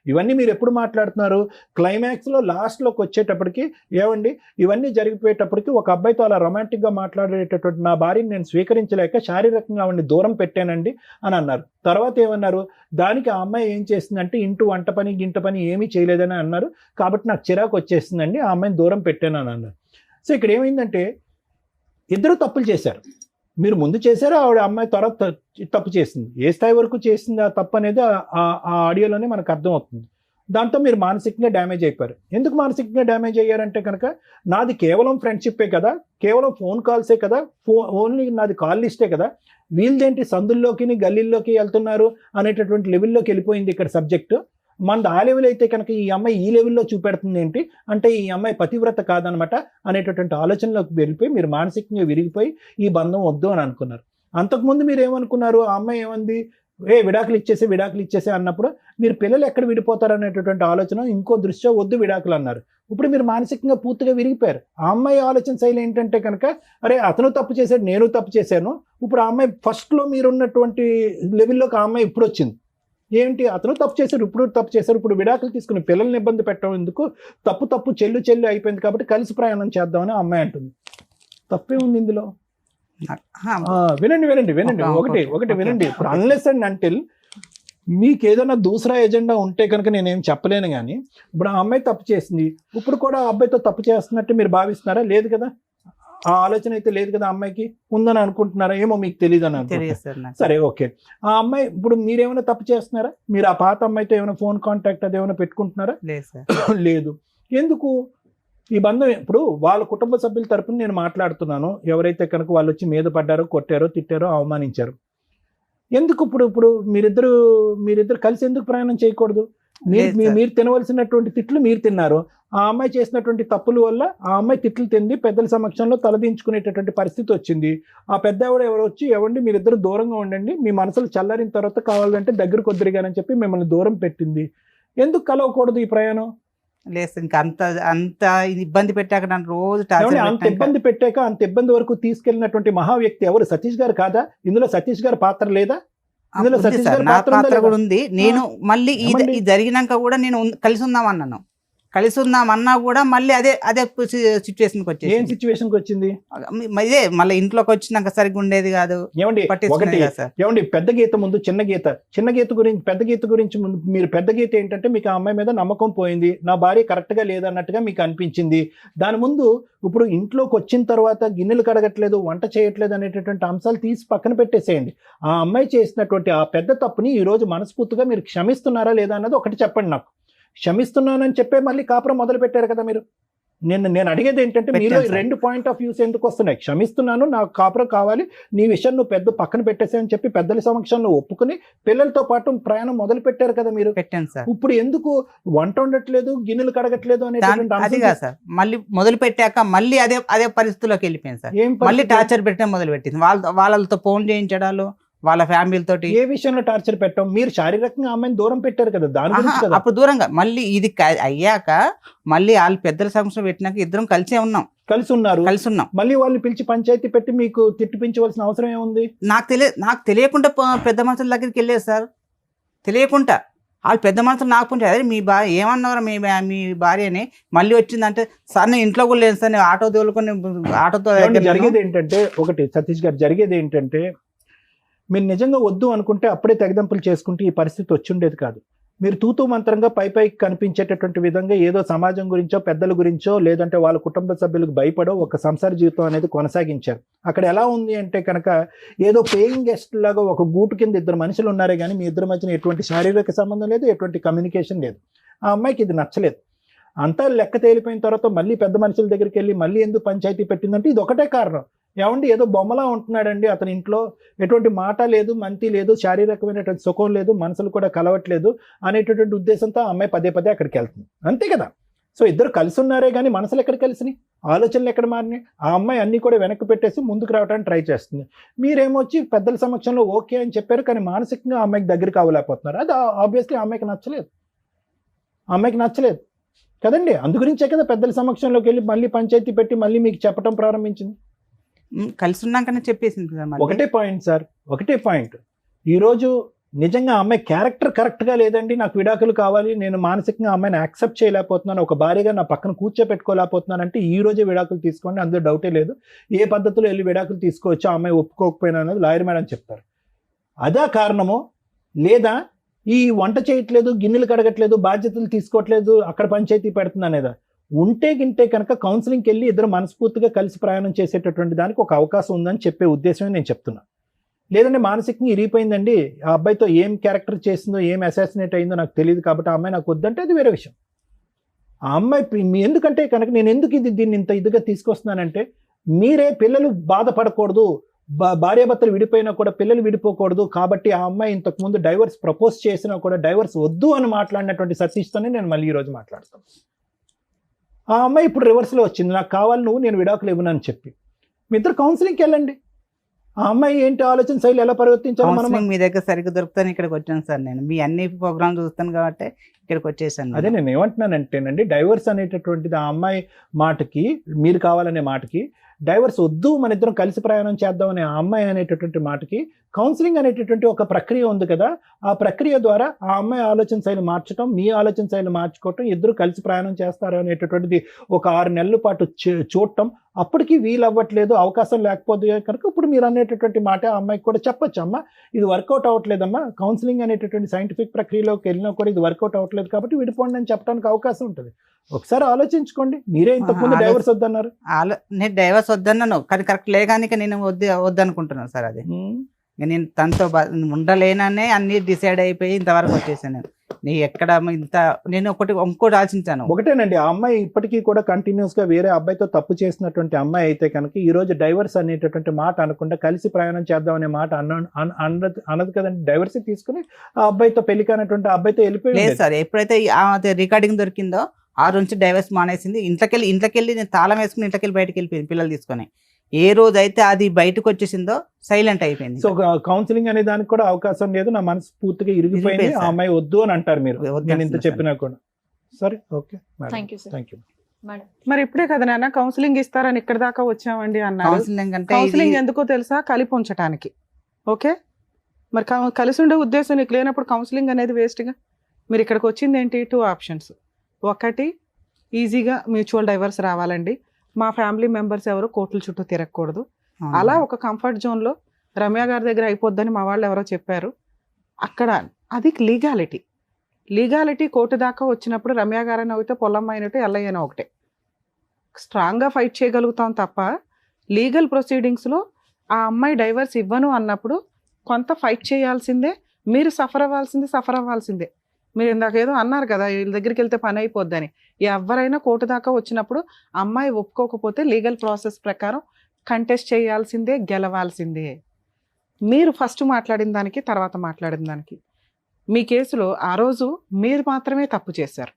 ఇవన్నీ మీరు ఎప్పుడు మాట్లాడుతున్నారు? క్లైమాక్స్లో లాస్ట్లోకి వచ్చేటప్పటికి ఏమండి ఇవన్నీ జరిగిపోయేటప్పటికి ఒక అబ్బాయితో అలా రొమాంటిక్గా మాట్లాడేటటువంటి నా భార్యని నేను స్వీకరించలేక శారీరకంగా ఆవిడని దూరం పెట్టానండి అని అన్నారు. తర్వాత ఏమన్నారు? దానికి ఆ అమ్మాయి ఏం చేసిందంటే వంట పని గింట పని ఏమీ చేయలేదని అన్నారు, కాబట్టి నాకు చిరాకు వచ్చేసిందండి, ఆ అమ్మాయిని దూరం పెట్టాను అని అన్నారు. సో ఇక్కడ ఏమైందంటే ఇద్దరు తప్పులు చేశారు. మీరు ముందు చేశారు, ఆవిడ అమ్మాయి తర్వాత తప్పు చేసింది. ఏ స్థాయి వరకు చేసింది ఆ తప్పు అనేది ఆ ఆడియోలోనే మనకు అర్థమవుతుంది. దాంతో మీరు మానసికంగా డ్యామేజ్ అయిపోయారు. ఎందుకు మానసికంగా డ్యామేజ్ అయ్యారంటే కనుక నాది కేవలం ఫ్రెండ్షిప్పే కదా, కేవలం ఫోన్ కాల్సే కదా, ఓన్లీ నాది కాల్ లిస్టే కదా, వీళ్ళదేంటి సందుల్లోకి గల్లీల్లోకి వెళ్తున్నారు అనేటటువంటి లెవెల్లోకి వెళ్ళిపోయింది ఇక్కడ సబ్జెక్టు. మనది ఆ లెవెల్ అయితే కనుక ఈ అమ్మాయి ఈ లెవెల్లో చూపెడుతుంది ఏంటి అంటే ఈ అమ్మాయి పతివ్రత కాదనమాట అనేటటువంటి ఆలోచనలోకి వెళ్ళిపోయి మీరు మానసికంగా విరిగిపోయి ఈ బంధం వద్దు అని అనుకున్నారు. అంతకుముందు మీరు ఏమనుకున్నారు? ఆ అమ్మాయి ఏమంది, విడాకులు ఇచ్చేసే అన్నప్పుడు మీరు పిల్లలు ఎక్కడ విడిపోతారు అనేటటువంటి ఆలోచన ఇంకో దృష్ట్యా వద్దు విడాకులు అన్నారు. ఇప్పుడు మీరు మానసికంగా పూర్తిగా విరిగిపోయారు. ఆ అమ్మాయి ఆలోచన శైలి ఏంటంటే కనుక అరే అతను తప్పు చేశాడు, నేను తప్పు చేశాను. ఇప్పుడు ఆ అమ్మాయి ఫస్ట్లో మీరున్నటువంటి లెవెల్లోకి ఆ అమ్మాయి ఇప్పుడు వచ్చింది. ఏంటి, అతను తప్పు చేశారు, ఇప్పుడు విడాకులు తీసుకుని పిల్లల్ని ఇబ్బంది పెట్టడం ఎందుకు, తప్పు చెల్లు అయిపోయింది కాబట్టి కలిసి ప్రయాణం చేద్దామని ఆ అమ్మాయి అంటుంది. తప్పే ఉంది ఇందులో? వినండి ఒకటి వినండి. ఇప్పుడు అన్లెస్ అండ్ అంటిల్ మీకు ఏదైనా దూసరా ఎజెండా ఉంటే కనుక నేనేం చెప్పలేను. కానీ ఇప్పుడు ఆ అమ్మాయి తప్పు చేసింది, ఇప్పుడు కూడా ఆ అబ్బాయితో తప్పు చేస్తున్నట్టు మీరు భావిస్తున్నారా? లేదు కదా, ఆ ఆలోచన అయితే లేదు కదా. అమ్మాయికి ఉందని అనుకుంటున్నారా? ఏమో మీకు తెలియదు అని అనుకుంటున్నారా? సరే ఓకే. ఆ అమ్మాయి ఇప్పుడు మీరేమైనా తప్పు చేస్తున్నారా? మీరు ఆ పాత అమ్మాయితో ఏమైనా ఫోన్ కాంటాక్ట్ అది ఏమైనా పెట్టుకుంటున్నారా? లేదు. ఎందుకు ఈ బంధం? ఇప్పుడు వాళ్ళ కుటుంబ సభ్యుల తరపున నేను మాట్లాడుతున్నాను. ఎవరైతే కనుక వాళ్ళు వచ్చి మీద పడ్డారో, కొట్టారో, తిట్టారో, అవమానించారు, ఎందుకు ఇప్పుడు మీరిద్దరు కలిసి ఎందుకు ప్రయాణం చేయకూడదు? మీరు తినవలసినటువంటి తిట్లు మీరు తిన్నారు. ఆ అమ్మాయి చేసినటువంటి తప్పుల వల్ల ఆ అమ్మాయి తిట్లు తింది, పెద్దల సమక్షంలో తలదించుకునేటటువంటి పరిస్థితి వచ్చింది. ఆ పెద్ద ఎవరు వచ్చి ఎవండి మీరిద్దరు దూరంగా ఉండండి, మీ మనసులు చల్లారిన తర్వాత కావాలంటే దగ్గరకు వద్దురుగానని చెప్పి మిమ్మల్ని దూరం పెట్టింది. ఎందుకు కలవకూడదు ఈ ప్రయాణం? లేదు, ఇంకా అంత ఇబ్బంది పెట్టాక నన్ను రోజు అంత ఇబ్బంది వరకు తీసుకెళ్ళినటువంటి మహా వ్యక్తి ఎవరు? సతీష్ గారు కాదా? ఇందులో సతీష్ గారి పాత్ర లేదా? ఇందులో సతీష్ గారి పాత్ర కూడా ఉంది. నేను మళ్ళీ ఇది జరిగినాక కూడా నేను కలిసి ఉందామన్నా కూడా మళ్ళీ అదే సిచ్యువేషన్కి వచ్చేసి. ఏం సిచ్యువేషన్కి వచ్చింది? ఇదే మళ్ళీ ఇంట్లోకి వచ్చినాక సరిగ్గా ఉండేది కాదు. ఏమండి పెద్ద గీత ముందు చిన్న గీత గురించి పెద్ద గీత గురించి ముందు మీరు పెద్ద గీత ఏంటంటే మీకు ఆ అమ్మాయి మీద నమ్మకం పోయింది, నా భార్య కరెక్ట్ గా లేదన్నట్టుగా మీకు అనిపించింది. దాని ముందు ఇప్పుడు ఇంట్లోకి వచ్చిన తర్వాత గిన్నెలు కడగట్లేదు, వంట చేయట్లేదు అనేటటువంటి అంశాలు తీసి పక్కన పెట్టేసేయండి. ఆ అమ్మాయి చేసినటువంటి ఆ పెద్ద తప్పుని ఈ రోజు మనస్ఫూర్తిగా మీరు క్షమిస్తున్నారా లేదా అన్నది ఒకటి చెప్పండి నాకు. క్షమిస్తున్నానని చెప్పే మళ్ళీ కాపురం మొదలు పెట్టారు కదా మీరు. నేను అడిగేది ఏంటంటే మీరు రెండు పాయింట్ ఆఫ్ వ్యూస్ ఎందుకు వస్తున్నాయి? క్షమిస్తున్నాను, నాకు కాపురం కావాలి, నీ విషయం నువ్వు పెద్ద పక్కన పెట్టేసాయని చెప్పి పెద్దల సమక్షంలో ఒప్పుకుని పిల్లలతో పాటు ప్రయాణం మొదలు పెట్టారు కదా మీరు. పెట్టాను సార్. ఇప్పుడు ఎందుకు వంట ఉండట్లేదు, గిన్నెలు కడగట్లేదు అనేది కాదు సార్. మళ్ళీ మొదలు పెట్టాక మళ్ళీ అదే పరిస్థితిలోకి వెళ్ళిపోయింది సార్. మళ్ళీ టార్చర్ పెట్టడం మొదలు పెట్టింది. వాళ్ళతో ఫోన్ చేయించడాలు, వాళ్ళ ఫ్యామిలీలతో. ఏ విషయంలో టార్చర్ పెట్టాం? మీరు శారీరకంగా అమ్మాయిని దూరం పెట్టారు కదా, దాని గురించి కదా. అప్పుడు దూరంగా మళ్ళీ ఇది అయ్యాక మళ్ళీ వాళ్ళు పెద్దల సమస్య పెట్టినాక ఇద్దరం కలిసే ఉన్నాం. కలిసి ఉన్నాం. మళ్ళీ వాళ్ళని పిలిచి పంచాయతీ పెట్టి మీకు తిట్టిపించవలసిన అవసరం ఏముంది? నాకు తెలియకుండా పెద్ద మనుషుల దగ్గరికి వెళ్ళేది సార్. తెలియకుండా వాళ్ళు పెద్ద మనుషులు నాకు పుంచారు. అదే మీ భార్య ఏమన్నారు, మీ భార్యని మళ్ళీ వచ్చిందంటే సార్ నేను ఇంట్లో కూడా లేదు సార్, నేను ఆటో తోలుకొని ఆటోతో. జరిగేది ఏంటంటే ఒకటి సతీష్ గారు, జరిగేది ఏంటంటే మీరు నిజంగా వద్దు అనుకుంటే అప్పుడే తెగదంపులు చేసుకుంటే ఈ పరిస్థితి వచ్చుండేది కాదు. మీరు తూతూ మంత్రంగా పైకి కనిపించేటటువంటి విధంగా ఏదో సమాజం గురించో, పెద్దల గురించో, లేదంటే వాళ్ళ కుటుంబ సభ్యులకు భయపడో ఒక సంసార జీవితం అనేది కొనసాగించారు. అక్కడ ఎలా ఉంది అంటే కనుక ఏదో పేయింగ్ గెస్ట్ లాగా ఒక గూటు కింద ఇద్దరు మనుషులు ఉన్నారే కానీ మీ ఇద్దరి మధ్యన ఎటువంటి శారీరక సంబంధం లేదు, ఎటువంటి కమ్యూనికేషన్ లేదు. ఆ అమ్మాయికి ఇది నచ్చలేదు. అంతా లెక్క తేలిపోయిన తర్వాత మళ్ళీ పెద్ద మనుషుల దగ్గరికి వెళ్ళి మళ్ళీ ఎందుకు పంచాయతీ పెట్టిందంటే ఇది ఒకటే కారణం. ఏమండి ఏదో బొమ్మలా ఉంటున్నాడండి అతని ఇంట్లో, ఎటువంటి మాట లేదు, మంతి లేదు, శారీరకమైనటువంటి సుఖం లేదు, మనసులు కూడా కలవట్లేదు అనేటటువంటి ఉద్దేశంతో ఆ అమ్మాయి పదే అక్కడికి వెళ్తుంది. అంతే కదా. సో ఇద్దరు కలిసి ఉన్నారే కానీ మనసులు ఎక్కడ కలిసినాయి, ఆలోచనలు ఎక్కడ మారినాయి? ఆ అమ్మాయి అన్నీ కూడా వెనక్కి పెట్టేసి ముందుకు రావడానికి ట్రై చేస్తుంది. మీరేమొచ్చి పెద్దల సమక్షంలో ఓకే అని చెప్పారు కానీ మానసికంగా ఆ అమ్మాయికి దగ్గరికి అవ్వలేకపోతున్నారు. అది ఆబ్వియస్లీ ఆ అమ్మాయికి నచ్చలేదు కదండి. అందు గురించే కదా పెద్దల సమక్షంలోకి వెళ్ళి మళ్ళీ పంచాయతీ పెట్టి మళ్ళీ మీకు చెప్పడం ప్రారంభించింది. కలిసి ఉన్నాకనే చెప్పేసింది. ఒకటే పాయింట్ ఈరోజు నిజంగా అమ్మాయి క్యారెక్టర్ కరెక్ట్గా లేదండి, నాకు విడాకులు కావాలి, నేను మానసికంగా అమ్మాయిని యాక్సెప్ట్ చేయలేకపోతున్నాను, ఒక భార్యగా నా పక్కన కూర్చోపెట్టుకోలేకపోతున్నాను అంటే ఈ రోజే విడాకులు తీసుకోండి, అందులో డౌటే లేదు. ఏ పద్ధతిలో వెళ్ళి విడాకులు తీసుకోవచ్చో అమ్మాయి ఒప్పుకోకపోయినా అనేది లాయర్ మేడం చెప్తారు. అదా కారణమో లేదా ఈ వంట చేయట్లేదు, గిన్నెలు కడగట్లేదు, బాధ్యతలు తీసుకోవట్లేదు, అక్కడ పంచాయతీ పెడుతుంది అనేదా? గింటే కనుక కౌన్సిలింగ్కి వెళ్ళి ఇద్దరు మనస్ఫూర్తిగా కలిసి ప్రయాణం చేసేటటువంటి దానికి ఒక అవకాశం ఉందని చెప్పే ఉద్దేశమే నేను చెప్తున్నా. లేదంటే మానసికంగా ఇరిగిపోయిందండి, ఆ అబ్బాయితో ఏం క్యారెక్టర్ చేసిందో, ఏం అసాసినేట్ అయిందో నాకు తెలియదు కాబట్టి ఆ అమ్మాయి నాకు వద్దంటే అది వేరే విషయం. ఆ అమ్మాయి ఎందుకంటే కనుక నేను ఎందుకు దీన్ని ఇంత ఇదిగా తీసుకొస్తున్నానంటే మీరే పిల్లలు బాధపడకూడదు, భార్యాభర్తలు విడిపోయినా కూడా పిల్లలు విడిపోకూడదు కాబట్టి ఆ అమ్మాయి ఇంతకు ముందు డైవర్స్ ప్రపోజ్ చేసినా కూడా డైవర్స్ వద్దు అని మాట్లాడినటువంటి సతీష్తోనే నేను మళ్ళీ ఈరోజు మాట్లాడతాను. ఆ అమ్మాయి ఇప్పుడు రివర్స్లో వచ్చింది, నాకు కావాలి నువ్వు, నేను విడాకులు ఇవ్వనని చెప్పి. మీ ఇద్దరు కౌన్సిలింగ్కి వెళ్ళండి. ఆ అమ్మాయి ఏంటి ఆలోచన శైలి ఎలా పరివర్తించాలో మనం కౌన్సిలింగ్ మీ దగ్గర సరిగ్గా దొరుకుతాను ఇక్కడికి వచ్చాను సార్. నేను మీ అన్ని ప్రోగ్రామ్ చూస్తాను కాబట్టి ఇక్కడికి వచ్చేసాను. అదే నేను ఏమంటున్నానంటేనండి, డైవర్స్ అనేటటువంటిది ఆ అమ్మాయి మాటకి, మీరు కావాలనే మాటకి, డైవర్స్ వద్దు మన ఇద్దరం కలిసి ప్రయాణం చేద్దాం అనే ఆ అమ్మాయి అనేటటువంటి మాటకి కౌన్సిలింగ్ అనేటటువంటి ఒక ప్రక్రియ ఉంది కదా, ఆ ప్రక్రియ ద్వారా ఆ అమ్మాయి ఆలోచన శైలి మార్చడం, మీ ఆలోచన శైలి మార్చుకోవటం, ఇద్దరు కలిసి ప్రయాణం చేస్తారు అనేటటువంటిది ఒక 6 నెలల పాటు చూడటం. అప్పటికి వీలు అవ్వట్లేదు, అవకాశం లేకపోతే కనుక ఇప్పుడు మీరు అనేటటువంటి మాట ఆ అమ్మాయికి కూడా చెప్పొచ్చు, అమ్మా ఇది వర్కౌట్ అవ్వట్లేదమ్మా, కౌన్సిలింగ్ అనేటటువంటి సైంటిఫిక్ ప్రక్రియలోకి వెళ్ళినా కూడా ఇది వర్కౌట్ అవ్వట్లేదు కాబట్టి విడిపోండి అని చెప్పడానికి అవకాశం ఉంటుంది. ఒకసారి ఆలోచించుకోండి. మీరే ఇంతకుముందు డైవర్స్ వద్దన్నారు. నేను డైవర్స్ వద్దన్నాను కానీ కరెక్ట్ లేగానిక నేను వద్దనుకుంటున్నాను సార్. అది నేను తనతో ఉండలేననే అన్ని డిసైడ్ అయిపోయి ఇంతవరకు వచ్చేసాను. నేను ఎక్కడ నేను ఇంకోటి ఆలోచించాను. ఒకటేనండి, ఆ అమ్మాయి ఇప్పటికీ కూడా కంటిన్యూస్ గా వేరే అబ్బాయితో తప్పు చేసినటువంటి అమ్మాయి అయితే కనుక ఈ రోజు డైవర్స్ అనేటటువంటి మాట అనకుండా కలిసి ప్రయాణం చేద్దాం అనే మాట అన్నది కదండి. డైవర్స్ తీసుకుని ఆ అబ్బాయితో పెళ్లి కానటువంటి అబ్బాయితో వెళ్ళిపోయి లేదు సార్. ఎప్పుడైతే రికార్డింగ్ దొరికిందో ఆ నుంచి డైవర్స్ మానేసింది. ఇంట్లోకెళ్ళి నేను తాళం వేసుకుని ఇంట్లోకెళ్ళి బయటకు వెళ్ళిపోయింది పిల్లలు తీసుకొని. ఏ రోజు అయితే అది బయటకు వచ్చేసిందో సైలెంట్ అయిపోయింది. సో కౌన్సిలింగ్ అనే దానికి కూడా అవకాశం లేదు, నా మనసు పూర్తిగా ఇరిగిపోయింది, ఆ అమ్మాయి వద్దు అని అంటారు మీరు, నేను ఇంత చెప్పినా కూడా. సరే, ఓకే, థ్యాంక్ యూ. మరి ఇప్పుడే కదా నాన్న కౌన్సిలింగ్ ఇస్తారని ఇక్కడ దాకా వచ్చామండి అన్నారు. కౌన్సిలింగ్ ఎందుకో తెలుసా? కలిపి ఉంచడానికి. ఓకే, మరి కలిసి ఉండే ఉద్దేశం నీకు లేనప్పుడు కౌన్సిలింగ్ అనేది వేస్ట్గా. మీరు ఇక్కడికి వచ్చింది ఏంటి? 2 ఆప్షన్స్. ఒకటి, ఈజీగా మ్యూచువల్ డైవర్స్ రావాలండి, మా ఫ్యామిలీ మెంబర్స్ ఎవరు కోర్టుల చుట్టూ తిరగకూడదు. అలా ఒక కంఫర్ట్ జోన్లో రమ్య గారి దగ్గర అయిపోద్దని మా వాళ్ళు ఎవరో చెప్పారు. అక్కడ అది లీగాలిటీ కోర్టు దాకా వచ్చినప్పుడు రమ్య గారైనా ఒకటే, పొల్లమ్మ అయినట్టు, ఎల్లయ్యనా ఒకటే. స్ట్రాంగ్గా ఫైట్ చేయగలుగుతాం తప్ప లీగల్ ప్రొసీడింగ్స్లో ఆ అమ్మాయి డైవర్స్ ఇవ్వను అన్నప్పుడు కొంత ఫైట్ చేయాల్సిందే, మీరు సఫర్ అవ్వాల్సిందే. మీరు ఇందాక ఏదో అన్నారు కదా వీళ్ళ దగ్గరికి వెళ్తే పని అయిపోద్దని. ఎవరైనా కోర్టు దాకా వచ్చినప్పుడు అమ్మాయి ఒప్పుకోకపోతే లీగల్ ప్రాసెస్ ప్రకారం కంటెస్ట్ చేయాల్సిందే, గెలవాల్సిందే. మీరు ఫస్ట్ మాట్లాడిన దానికి తర్వాత మాట్లాడిన దానికి మీ కేసులో ఆ రోజు మీరు మాత్రమే తప్పు చేశారు,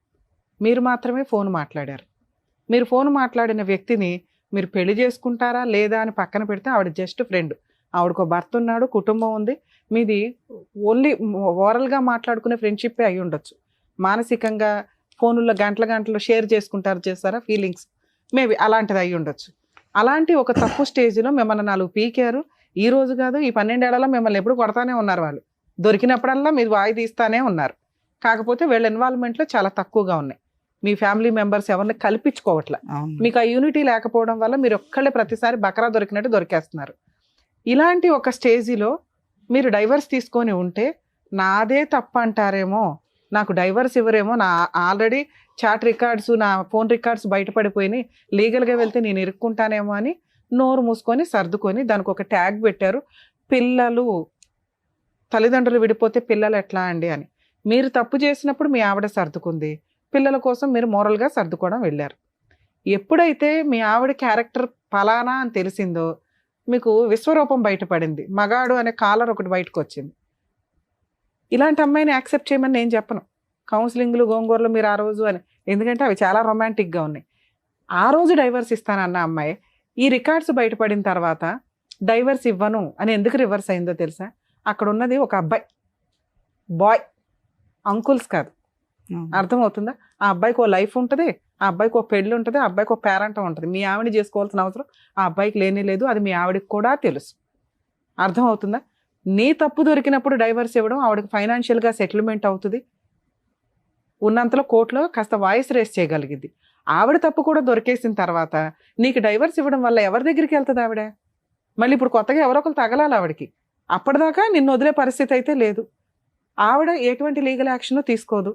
మీరు మాత్రమే ఫోన్ మాట్లాడారు. మీరు ఫోన్ మాట్లాడిన వ్యక్తిని మీరు పెళ్లి చేసుకుంటారా లేదా అని పక్కన పెడితే ఆవిడ జస్ట్ ఫ్రెండ్, ఆవిడకో భర్త ఉన్నాడు, కుటుంబం ఉంది, మీది ఓన్లీ ఓరల్గా మాట్లాడుకునే ఫ్రెండ్షిప్పే అయి ఉండొచ్చు. మానసికంగా ఫోనుల్లో గంటలు షేర్ చేస్తారా ఫీలింగ్స్, మేబీ అలాంటిది అయి ఉండొచ్చు. అలాంటి ఒక తప్పు స్టేజ్లో మిమ్మల్ని 4 పీకారు. ఈ రోజు కాదు, ఈ 12 ఏళ్లలో మిమ్మల్ని ఎప్పుడు కొడతానే ఉన్నారు వాళ్ళు. దొరికినప్పుడల్లా మీరు వాయి తీస్తానే ఉన్నారు. కాకపోతే వీళ్ళ ఇన్వాల్వ్మెంట్లో చాలా తక్కువగా ఉన్నాయి. మీ ఫ్యామిలీ మెంబర్స్ ఎవరిని కల్పించుకోవట్లే. మీకు ఆ యూనిటీ లేకపోవడం వల్ల మీరు ఒక్కళ్ళే ప్రతిసారి బకరా దొరికినట్టు దొరికేస్తున్నారు. ఇలాంటి ఒక స్టేజిలో మీరు డైవర్స్ తీసుకొని ఉంటే నాదే తప్పు అంటారేమో, నాకు డైవర్స్ ఇవ్వరేమో, నా ఆల్రెడీ చాట్ రికార్డ్స్, నా ఫోన్ రికార్డ్స్ బయటపడిపోయినాయి, లీగల్గా వెళ్తే నేను ఇరుక్కుంటానేమో అని నోరు మూసుకొని సర్దుకొని దానికి ఒక ట్యాగ్ పెట్టారు, పిల్లలు. తల్లిదండ్రులు విడిపోతే పిల్లలు ఎట్లా అండి అని. మీరు తప్పు చేసినప్పుడు మీ ఆవిడ సర్దుకుంది, పిల్లల కోసం మీరు మోరల్గా సర్దుకోవడం వెళ్ళారు. ఎప్పుడైతే మీ ఆవిడ క్యారెక్టర్ ఫలానా అని తెలిసిందో మీకు విశ్వరూపం బయటపడింది, మగాడు అనే కాలర్ ఒకటి బయటకు వచ్చింది. ఇలాంటి అమ్మాయిని యాక్సెప్ట్ చేయమని నేను చెప్పను. కౌన్సిలింగ్లు గోంగూరలు మీరు ఆ రోజు అని, ఎందుకంటే అవి చాలా రొమాంటిక్గా ఉన్నాయి. ఆ రోజు డైవర్స్ ఇస్తానన్న అమ్మాయి ఈ రికార్డ్స్ బయటపడిన తర్వాత డైవర్స్ ఇవ్వను అని ఎందుకు రివర్స్ అయిందో తెలుసా? అక్కడ ఉన్నది ఒక అబ్బాయి, బాయ్, అంకుల్స్ కాదు. అర్థమవుతుందా? ఆ అబ్బాయికి ఓ లైఫ్ ఉంటుంది, ఆ అబ్బాయికి ఒక పెళ్ళి ఉంటుంది, ఆ అబ్బాయికి ఒక పేరెంట్ ఉంటుంది. మీ ఆవిడని చేసుకోవాల్సిన అవసరం ఆ అబ్బాయికి లేని లేదు, అది మీ ఆవిడకి కూడా తెలుసు. అర్థమవుతుందా? నీ తప్పు దొరికినప్పుడు డైవర్స్ ఇవ్వడం, ఆవిడకి ఫైనాన్షియల్గా సెటిల్మెంట్ అవుతుంది, ఉన్నంతలో కోర్టులో కాస్త వాయిస్ రేస్ చేయగలిగింది. ఆవిడ తప్పు కూడా దొరికేసిన తర్వాత నీకు డైవర్స్ ఇవ్వడం వల్ల ఎవరి దగ్గరికి వెళ్తుంది ఆవిడ? మళ్ళీ ఇప్పుడు కొత్తగా ఎవరో ఒకరు తగలాలి ఆవిడకి. అప్పటిదాకా నిన్ను వదిలే పరిస్థితి అయితే లేదు. ఆవిడ ఎటువంటి లీగల్ యాక్షన్ తీసుకోదు.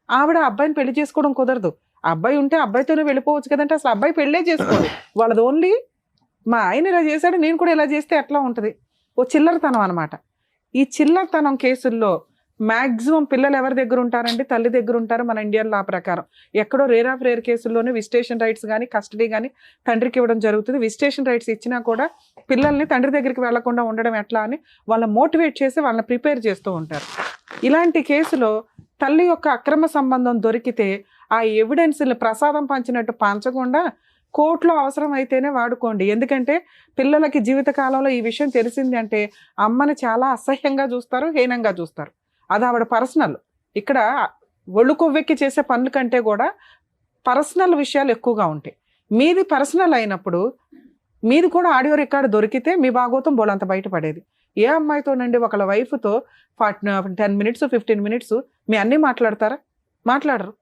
ఆవిడ అబ్బాయిని పెళ్లి చేసుకోవడం కుదరదు. అబ్బాయి ఉంటే అబ్బాయితోనే వెళ్ళిపోవచ్చు కదంటే అసలు అబ్బాయి పెళ్ళే చేసుకోదు. వాళ్ళది ఓన్లీ మా ఆయన ఇలా చేశాడు, నేను కూడా ఇలా చేస్తే ఎట్లా ఉంటుంది, ఓ చిల్లరతనం అనమాట. ఈ చిల్లరతనం కేసుల్లో మాక్సిమం పిల్లలు ఎవరి దగ్గర ఉంటారండి? తల్లి దగ్గర ఉంటారు మన ఇండియన్ లా ప్రకారం. ఎక్కడో రేర్ ఆఫ్ రేర్ కేసుల్లోనే విజిటేషన్ రైట్స్ కానీ కస్టడీ కానీ తండ్రికి ఇవ్వడం జరుగుతుంది. విజిటేషన్ రైట్స్ ఇచ్చినా కూడా పిల్లల్ని తండ్రి దగ్గరికి వెళ్లకుండా ఉండడం ఎట్లా అని వాళ్ళని మోటివేట్ చేసి వాళ్ళని ప్రిపేర్ చేస్తూ ఉంటారు. ఇలాంటి కేసులో తల్లి యొక్క అక్రమ సంబంధం దొరికితే ఆ ఎవిడెన్స్ని ప్రసాదం పంచినట్టు పంచకుండా కోర్టులో అవసరం అయితేనే వాడుకోండి. ఎందుకంటే పిల్లలకి జీవితకాలంలో ఈ విషయం తెలిసింది అంటే అమ్మని చాలా అసహ్యంగా చూస్తారు, హీనంగా చూస్తారు. అది ఆవిడ పర్సనల్. ఇక్కడ ఒళ్ళు కొవ్వెక్కి చేసే పనుల కంటే కూడా పర్సనల్ విషయాలు ఎక్కువగా ఉంటాయి. మీది పర్సనల్ అయినప్పుడు మీది కూడా ఆడియో రికార్డు దొరికితే మీ భాగోతం బోలంత బయటపడేది. ఏ అమ్మాయితోనండి ఒకళ్ళ వైఫ్తో 10 minutes 15 minutes మీ అన్నీ మాట్లాడతారా? మాట్లాడరు.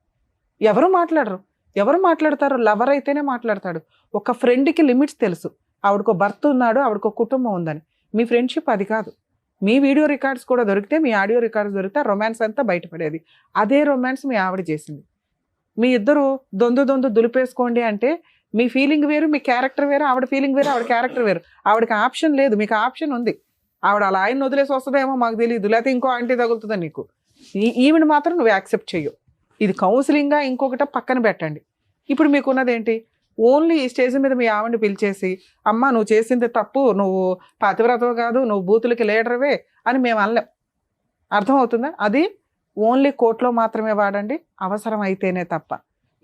ఎవరు మాట్లాడతారు? లవర్ అయితేనే మాట్లాడతాడు. ఒక ఫ్రెండ్కి లిమిట్స్ తెలుసు. ఆవిడకో భర్త ఉన్నాడు, ఆవిడకో కుటుంబం ఉందని. మీ ఫ్రెండ్షిప్ అది కాదు. మీ వీడియో రికార్డ్స్ కూడా దొరికితే, మీ ఆడియో రికార్డ్స్ దొరికితే రొమాన్స్ అంతా బయటపడేది. అదే రొమాన్స్ మీ ఆవిడ చేసింది. మీ ఇద్దరు దొందు దులిపేసుకోండి అంటే మీ ఫీలింగ్ వేరు, మీ క్యారెక్టర్ వేరు, ఆవిడ ఫీలింగ్ వేరు, ఆవిడ క్యారెక్టర్ వేరు. ఆవిడకి ఆప్షన్ లేదు, మీకు ఆప్షన్ ఉంది. ఆవిడ అలా ఆయన వదిలేసి వస్తుందేమో మాకు తెలియదు, లేకపోతే ఇంకో ఆంటీ తగులుతుందా నీకు. ఈవిడ మాత్రం నువ్వు యాక్సెప్ట్ చెయ్యు. ఇది కౌన్సిలింగ్గా ఇంకొకట పక్కన పెట్టండి. ఇప్పుడు మీకున్నది ఏంటి? ఓన్లీ ఈ స్టేజ్ మీద మీ ఆవిడని పిలిచేసి అమ్మ నువ్వు చేసింది తప్పు, నువ్వు పతివ్రతవు కాదు, నువ్వు బూతులకి లీడర్వే అని మేము అనలేం. అర్థమవుతుందా? అది ఓన్లీ కోర్టులో మాత్రమే వాడండి, అవసరం అయితేనే తప్ప.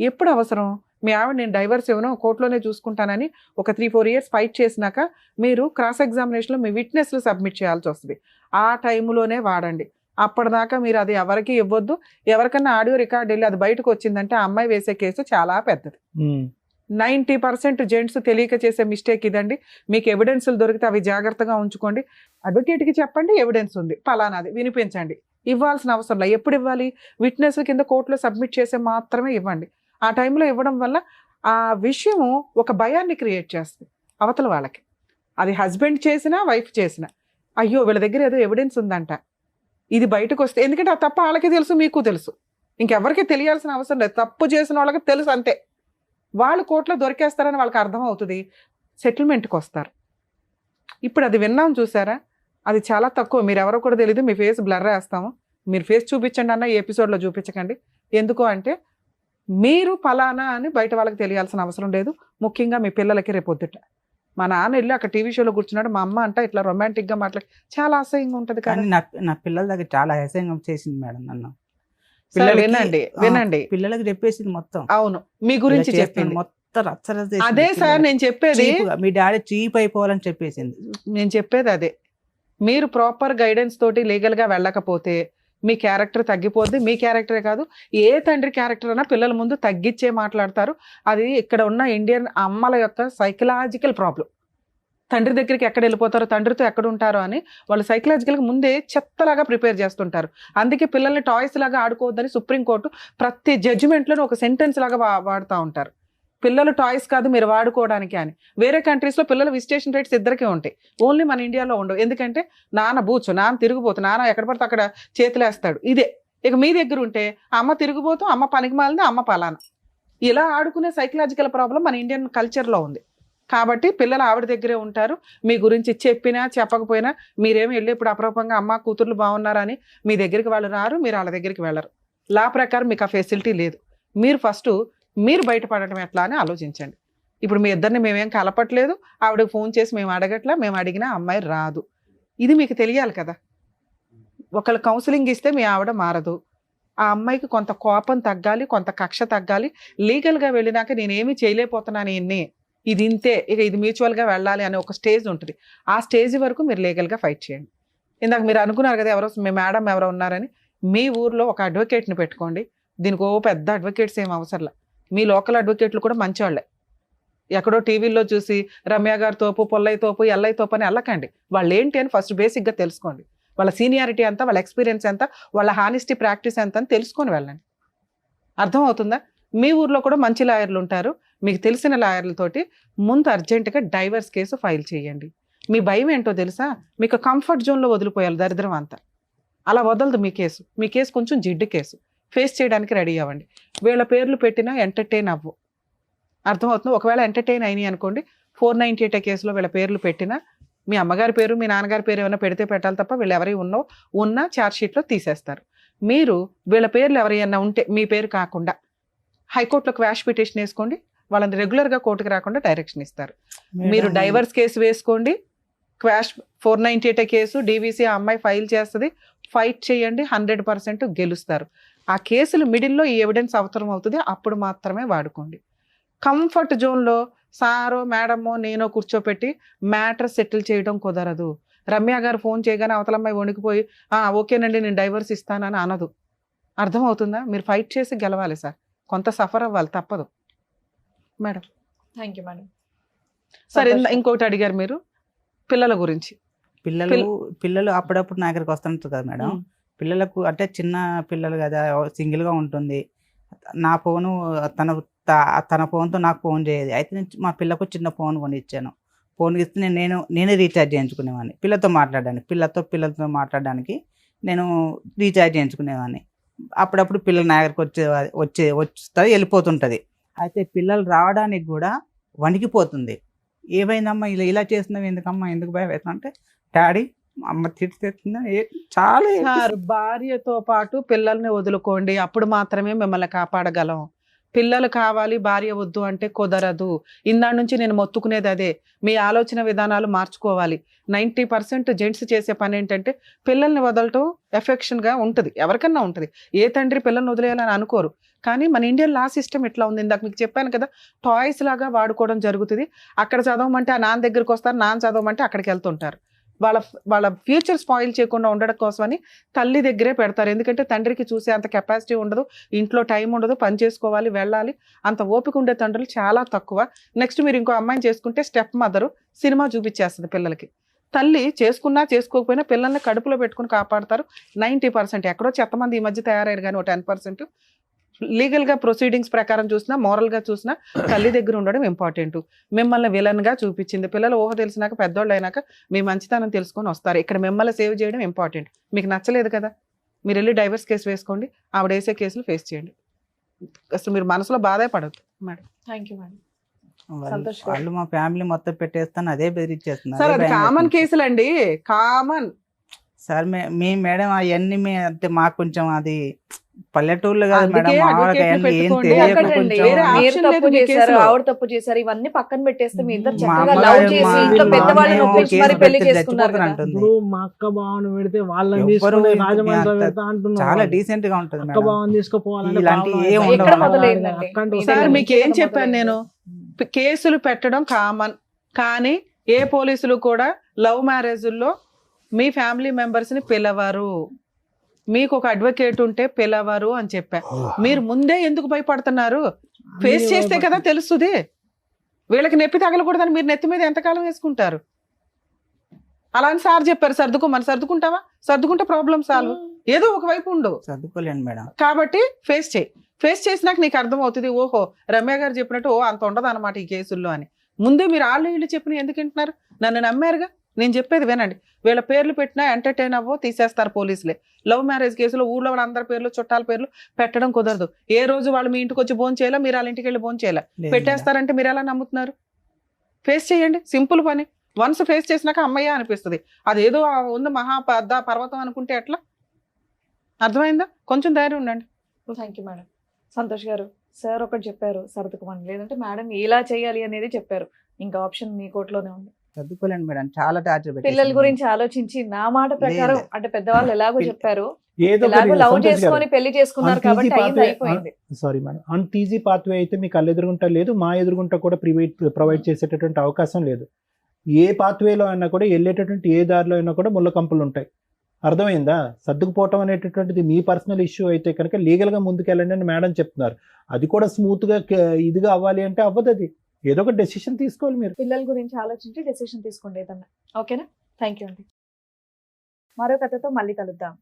ఎప్పుడు అవసరం? మీ ఆవిడ నేను డైవర్స్ ఇవ్వను, కోర్టులోనే చూసుకుంటానని ఒక 3-4 years ఫైట్ చేసినాక మీరు క్రాస్ ఎగ్జామినేషన్లో మీ విట్నెస్లు సబ్మిట్ చేయాల్సి వస్తుంది. ఆ టైంలోనే వాడండి. అప్పటిదాకా మీరు అది ఎవరికి ఇవ్వద్దు. ఎవరికన్నా ఆడియో రికార్డ్ వెళ్ళి అది బయటకు వచ్చిందంటే ఆ అమ్మాయి వేసే కేసు చాలా పెద్దది. 90% జెంట్స్ తెలియక చేసే మిస్టేక్ ఇదండి. మీకు ఎవిడెన్స్లు దొరికితే అవి జాగ్రత్తగా ఉంచుకోండి. అడ్వకేట్కి చెప్పండి ఎవిడెన్స్ ఉంది పలానాది వినిపించండి. ఇవ్వాల్సిన అవసరం లేదు. ఎప్పుడు ఇవ్వాలి? విట్నెస్ కింద కోర్టులో సబ్మిట్ చేసే మాత్రమే ఇవ్వండి. ఆ టైంలో ఇవ్వడం వల్ల ఆ విషయం ఒక భయాన్ని క్రియేట్ చేస్తుంది అవతల వాళ్ళకి. అది హస్బెండ్ చేసినా వైఫ్ చేసినా, అయ్యో వీళ్ళ దగ్గర ఏదో ఎవిడెన్స్ ఉందంట, ఇది బయటకు వస్తే, ఎందుకంటే ఆ తప్పు వాళ్ళకి తెలుసు, మీకు తెలుసు, ఇంకెవరికి తెలియాల్సిన అవసరం లేదు. తప్పు చేసిన వాళ్ళకి తెలుసు అంతే. వాళ్ళు కోర్టులో దొరికేస్తారని వాళ్ళకి అర్థం అవుతుంది, సెటిల్మెంట్కి వస్తారు. ఇప్పుడు అది విన్నాం చూసారా, అది చాలా తక్కువ. మీరు ఎవరో కూడా తెలియదు, మీ ఫేస్ బ్లర్ వేస్తాము, మీరు ఫేస్ చూపించండి అన్న ఈ ఎపిసోడ్లో చూపించకండి. ఎందుకు అంటే మీరు ఫలానా అని బయట వాళ్ళకి తెలియాల్సిన అవసరం లేదు. ముఖ్యంగా మీ పిల్లలకి రేపొద్దుట మా నాన్న వెళ్ళి అక్కడ టీవీ షోలో కూర్చున్నాడు, మా అమ్మ అంట ఇట్లా రొమాంటిక్గా మాట్లాడి చాలా అసహ్యంగా ఉంటుంది. కానీ నా పిల్లల దగ్గర చాలా అసహ్యంగా చేసింది మేడం నన్ను. వినండి పిల్లలకి చెప్పేసింది మొత్తం. అవును, మీ గురించి చెప్పింది మొత్తం రచ్చరచ్చ చేసింది. అదే సార్ నేను చెప్పేది, మీ డాడీ చీప్ అయిపోవాలని చెప్పేసింది. నేను చెప్పేది అదే. మీరు ప్రాపర్ గైడెన్స్ తోటి లీగల్గా వెళ్ళకపోతే మీ క్యారెక్టర్ తగ్గిపోద్ది. మీ క్యారెక్టరే కాదు, ఏ తండ్రి క్యారెక్టర్ అయినా పిల్లల ముందు తగ్గించే మాట్లాడతారు. అది ఇక్కడ ఉన్న ఇండియన్ అమ్మల యొక్క సైకలాజికల్ ప్రాబ్లం. తండ్రి దగ్గరికి ఎక్కడ వెళ్ళిపోతారో, తండ్రితో ఎక్కడ ఉంటారో అని వాళ్ళు సైకలాజికల్గా ముందే చెత్తలాగా ప్రిపేర్ చేస్తుంటారు. అందుకే పిల్లల్ని టాయ్స్ లాగా ఆడుకోవద్దని సుప్రీంకోర్టు ప్రతి జడ్జిమెంట్లోనూ ఒక సెంటెన్స్ లాగా వాడుతూ ఉంటారు. పిల్లలు టాయ్స్ కాదు మీరు వాడుకోవడానికి అని. వేరే కంట్రీస్లో పిల్లలు విజిటేషన్ రైట్స్ ఇద్దరికే ఉంటాయి, ఓన్లీ మన ఇండియాలో ఉండవు. ఎందుకంటే నాన్న బూచు, నాన్న తిరిగిపోతు, నాన్న ఎక్కడ పడితే అక్కడ చేతులేస్తాడు, ఇదే. ఇక మీ దగ్గర ఉంటే అమ్మ తిరిగిపోతూ, అమ్మ పనికి మాలింది, అమ్మ పలానా. ఇలా ఆడుకునే సైకలాజికల్ ప్రాబ్లం మన ఇండియన్ కల్చర్లో ఉంది. కాబట్టి పిల్లలు ఆవిడ దగ్గరే ఉంటారు. మీ గురించి చెప్పినా చెప్పకపోయినా మీరేమి వెళ్ళి ఇప్పుడు అప్రూపంగా అమ్మ కూతుర్లు బాగున్నారని మీ దగ్గరికి వాళ్ళు రారు, మీరు వాళ్ళ దగ్గరికి వెళ్ళరు. లా ప్రకారం మీకు ఆ ఫెసిలిటీ లేదు. మీరు ఫస్ట్ మీరు బయటపడటం ఎట్లా అని ఆలోచించండి. ఇప్పుడు మీ ఇద్దరిని మేమేం కలపట్లేదు, ఆవిడకి ఫోన్ చేసి మేము అడగట్లా, మేము అడిగినా అమ్మాయి రాదు. ఇది మీకు తెలియాలి కదా. ఒకళ్ళు కౌన్సిలింగ్ ఇస్తే మీ ఆవిడ మారదు. ఆ అమ్మాయికి కొంత కోపం తగ్గాలి, కొంత కక్ష తగ్గాలి. లీగల్గా వెళ్ళినాక నేనేమి చేయలేకపోతున్నాను ఇన్ని, ఇది ఇంతే, ఇక ఇది మ్యూచువల్గా వెళ్ళాలి అనే ఒక స్టేజ్ ఉంటుంది. ఆ స్టేజ్ వరకు మీరు లీగల్గా ఫైట్ చేయండి. ఇందాక మీరు అనుకున్నారు కదా ఎవరో మీ మేడం ఎవరో ఉన్నారని, మీ ఊర్లో ఒక అడ్వకేట్ని పెట్టుకోండి. దీనికి పెద్ద అడ్వకేట్స్ ఏం అవసరంలా, మీ లోకల్ అడ్వకేట్లు కూడా మంచివాళ్ళే. ఎక్కడో టీవీల్లో చూసి రమ్య గారి తోపు, పొల్లయ్య తోపు, ఎల్లయ్య తోపు అని వెళ్ళకండి. వాళ్ళు ఏంటి అని ఫస్ట్ బేసిక్గా తెలుసుకోండి. వాళ్ళ సీనియారిటీ ఎంత, వాళ్ళ ఎక్స్పీరియన్స్ ఎంత, వాళ్ళ హానెస్టీ ప్రాక్టీస్ ఎంత అని తెలుసుకొని వెళ్ళండి. అర్థమవుతుందా? మీ ఊర్లో కూడా మంచి లాయర్లు ఉంటారు, మీకు తెలిసిన లాయర్లతోటి ముందు అర్జెంటుగా డైవర్స్ కేసు ఫైల్ చేయండి. మీ భయం ఏంటో తెలుసా, మీకు కంఫర్ట్ జోన్లో వదిలిపోయాలి దరిద్రం అంతా. అలా వదలదు మీ కేసు. మీ కేసు కొంచెం జిడ్డు కేసు, ఫేస్ చేయడానికి రెడీ అవ్వండి. వీళ్ళ పేర్లు పెట్టినా ఎంటర్టైన్ అవ్వు. అర్థమవుతుంది? ఒకవేళ ఎంటర్టైన్ అయినాయి అనుకోండి, 498 కేసులో వీళ్ళ పేర్లు పెట్టినా మీ అమ్మగారి పేరు మీ నాన్నగారి పేరు ఏమైనా పెడితే పెట్టాలి తప్ప వీళ్ళు ఎవరి ఉన్న ఛార్జ్ షీట్లో తీసేస్తారు. మీరు వీళ్ళ పేర్లు ఎవరైనా ఉంటే మీ పేరు కాకుండా హైకోర్టులో క్వాష్ పిటిషన్ వేసుకోండి, వాళ్ళని రెగ్యులర్గా కోర్టుకు రాకుండా డైరెక్షన్ ఇస్తారు. మీరు డైవర్స్ కేసు వేసుకోండి, క్వాష్ 498 కేసు డీవీసీ ఆ అమ్మాయి ఫైల్ చేస్తుంది, ఫైట్ చేయండి, 100% గెలుస్తారు. ఆ కేసులు మిడిల్లో ఈ ఎవిడెన్స్ అవసరం అవుతుంది, అప్పుడు మాత్రమే వాడుకోండి. కంఫర్ట్ జోన్లో సారో మేడమో నేనో కూర్చోపెట్టి మ్యాటర్ సెటిల్ చేయడం కుదరదు. రమ్య గారు ఫోన్ చేయగానే అవతల అమ్మాయి వణికిపోయి ఓకేనండి నేను డైవర్స్ ఇస్తానని అనదు. అర్థమవుతుందా? మీరు ఫైట్ చేసి గెలవాలి సార్, కొంత సఫర్ అవ్వాలి, తప్పదు మేడం. Thank you madam. సరే, ఇంకోటి అడిగారు మీరు పిల్లల గురించి. పిల్లలు అప్పుడప్పుడు నా దగ్గరికి వస్తుంటారు కదా మేడం. పిల్లలకు అంటే చిన్న పిల్లలు కదా, సింగిల్గా ఉంటుంది. నా ఫోను తన ఫోన్తో నాకు ఫోన్ చేయదు. అయితే నేను మా పిల్లకు చిన్న ఫోన్ కొనిచ్చాను. ఫోన్ ఇస్తే నేనే రీఛార్జ్ చేయించుకునేవాడిని పిల్లతో మాట్లాడడానికి నేను రీఛార్జ్ చేయించుకునేవాడిని. అప్పుడప్పుడు పిల్లలు నా దగ్గరికి వస్తుంది, వెళ్ళిపోతుంటుంది. అయితే పిల్లలు రావడానికి కూడా వణికిపోతుంది. ఏమైందమ్మా ఇలా చేస్తున్నావు, ఎందుకమ్మా, ఎందుకు భయం అవుతుంది అంటే డాడీ అమ్మ తిడుతుందా. చాలా సార్, భార్యతో పాటు పిల్లల్ని వదులుకోండి, అప్పుడు మాత్రమే మిమ్మల్ని కాపాడగలం. పిల్లలు కావాలి భార్య వద్దు అంటే కుదరదు. ఇందాడి నుంచి నేను మొత్తుకునేది అదే, మీ ఆలోచన విధానాలు మార్చుకోవాలి. 90% జెంట్స్ చేసే పని ఏంటంటే పిల్లల్ని వదలటం ఎఫెక్షన్గా ఉంటుంది, ఎవరికన్నా ఉంటుంది. ఏ తండ్రి పిల్లల్ని వదిలేయాలని అనుకోరు. కానీ మన ఇండియన్ లా సిస్టమ్ ఎట్లా ఉంది, ఇందాక మీకు చెప్పాను కదా, టాయ్స్ లాగా వాడుకోవడం జరుగుతుంది. అక్కడ చదవమంటే ఆ నాన్న దగ్గరికి వస్తారు, నాన్న చదవమంటే అక్కడికి వెళ్తుంటారు. వాళ్ళ ఫ్యూచర్ స్పాయిల్ చేయకుండా ఉండడం కోసమని తల్లి దగ్గరే పెడతారు. ఎందుకంటే తండ్రికి చూసే అంత కెపాసిటీ ఉండదు, ఇంట్లో టైం ఉండదు, పని చేసుకోవాలి, వెళ్ళాలి, అంత ఓపిక ఉండే తండ్రులు చాలా తక్కువ. నెక్స్ట్ మీరు ఇంకో అమ్మాయిని చేసుకుంటే స్టెప్ మదరు సినిమా చూపించేస్తుంది పిల్లలకి. తల్లి చేసుకున్నా చేసుకోకపోయినా పిల్లల్ని కడుపులో పెట్టుకుని కాపాడతారు 90%. ఎక్కడో చెత్తమంది ఈ మధ్య తయారయ్యారు, కానీ 10% లీగల్గా ప్రొసీడింగ్స్ ప్రకారం చూసినా, మోరల్గా చూసినా తల్లి దగ్గర ఉండడం ఇంపార్టెంట్. మిమ్మల్ని విలన్గా చూపించింది, పిల్లలు ఊహ తెలిసినాక పెద్దోళ్ళు అయినాక మీ మంచితనం తెలుసుకొని వస్తారు. ఇక్కడ మిమ్మల్ని సేవ్ చేయడం ఇంపార్టెంట్. మీకు నచ్చలేదు కదా, మీరు వెళ్ళి డైవర్స్ కేసు వేసుకోండి, ఆవిడ వేసే కేసులు ఫేస్ చేయండి. అసలు మీరు మనసులో బాధే పడద్దు మేడం. Thank you madam. వాళ్ళు మా ఫ్యామిలీ మొత్తం పెట్టేస్తాను అదే బెదిరించేస్తున్నారు. సార్, అది కామన్ కేసులు అండి, కామన్. సార్ మీ మేడం అవన్నీ అంటే మాకు కొంచెం అది పల్లెటూర్లు కాదు మేడం, ఆవిడ తప్పు చేశారు, ఇవన్నీ పక్కన పెట్టేస్తే మీ ఇద్దరు చక్కగా లవ్ చేసి ఇంట్లో పెద్దవాళ్ళని ఒప్పించి మరి పెళ్లి చేసుకున్నారు కదా. మా అక్క బావని పెడితే వాళ్ళని తీసుకొని రాజమండ్రి పెడతా అంటున్నారు. చాలా డీసెంట్ గా ఉంటుంది అక్క బావని తీసుకుపోవాలంటే ఎక్కడ మొదలైందండి? సార్, మీకు ఏం చెప్పాను నేను, కేసులు పెట్టడం కామన్, కానీ ఏ పోలీసులు కూడా లవ్ మ్యారేజ్ల్లో మీ ఫ్యామిలీ మెంబర్స్ ని పిలవరు. మీకు ఒక అడ్వకేట్ ఉంటే పిలవరు అని చెప్పా. మీరు ముందే ఎందుకు భయపడుతున్నారు? ఫేస్ చేస్తే కదా తెలుస్తుంది. వీళ్ళకి నొప్పి తగలకూడదని మీరు నెత్తి మీద ఎంతకాలం వేసుకుంటారు? అలా అని సార్ చెప్పారు, సర్దుకోమని. సర్దుకుంటావా? సర్దుకుంటే ప్రాబ్లం సాల్వ్. ఏదో ఒకవైపు ఉండు, సర్దుకోలేండి మేడం. కాబట్టి ఫేస్ చేయి. ఫేస్ చేసినాక నీకు అర్థం అవుతుంది, ఓహో రమ్య గారు చెప్పినట్టు అంత ఉండదు అనమాట ఈ కేసుల్లో అని. ముందే మీరు వీళ్ళు చెప్పిన ఎందుకు వింటున్నారు? నన్ను నమ్మారుగా, నేను చెప్పేది వినండి. వీళ్ళ పేర్లు పెట్టినా ఎంటర్టైన్ అవ్వో తీసేస్తారు పోలీసులే. లవ్ మ్యారేజ్ కేసులో ఊళ్ళో వాళ్ళ అందరి పేర్లు, చుట్టాల పేర్లు పెట్టడం కుదరదు. ఏ రోజు వాళ్ళు మీ ఇంటికి వచ్చి భోజనం చేయాలా, మీరు వాళ్ళ ఇంటికి వెళ్ళి భోజనం చేయాలా, పెట్టేస్తారంటే మీరు ఎలా నమ్ముతున్నారు? ఫేస్ చేయండి, సింపుల్ పని. వన్స్ ఫేస్ చేసినాక అమ్మయ్య అనిపిస్తుంది. అదేదో ఉంది మహా పెద్ద పర్వతం అనుకుంటే ఎట్లా? అర్థమైందా? కొంచెం ధైర్యం ఉండండి. Thank you madam. సంతోష్ గారు, సార్ ఒకటి చెప్పారు సర్దుకోమని, లేదంటే మేడం ఇలా చేయాలి అనేది చెప్పారు. ఇంకా ఆప్షన్ మీ కోర్టులోనే ఉంది. చదువుకోలేండి మేడం, చాలా టార్చర్. పిల్లల గురించి ఆలోచించి నా మాట ప్రకారం అంటే పెద్దవాళ్ళు ఎలాగో చెప్పారు, ఏదో ఎలాగో లవ్ చేసుకొని పెళ్లి చేసుకున్నారు కాబట్టి అయిపోయింది. సారీ మేడం, అంత ఈజీ పాత్వే అయితే మీకు కళ్ళు ఎదురుగుంటా లేదు, మా ఎదురుగుంటా కూడా ప్రొవైడ్ చేసేటటువంటి అవకాశం లేదు. ఏ పాత్వేలో అయినా కూడా వెళ్ళేటటువంటి ఏ దారిలో అయినా కూడా ముళ్ళ కంపులు ఉంటాయి. అర్థమైందా? సర్దుకుపోవటం అనేటటువంటిది మీ పర్సనల్ ఇష్యూ అయితే కనుక లీగల్గా ముందుకెళ్ళండి అని మేడం చెప్తున్నారు. అది కూడా స్మూత్గా ఇదిగా అవ్వాలి అంటే అవ్వదు. అది ఏదో ఒక డెసిషన్ తీసుకోవాలి. మీరు పిల్లల గురించి ఆలోచించి డెసిషన్ తీసుకోండి ఏదన్నా. ఓకేనా? థ్యాంక్ యూ అండి. మరో కథతో మళ్ళీ కలుద్దాం.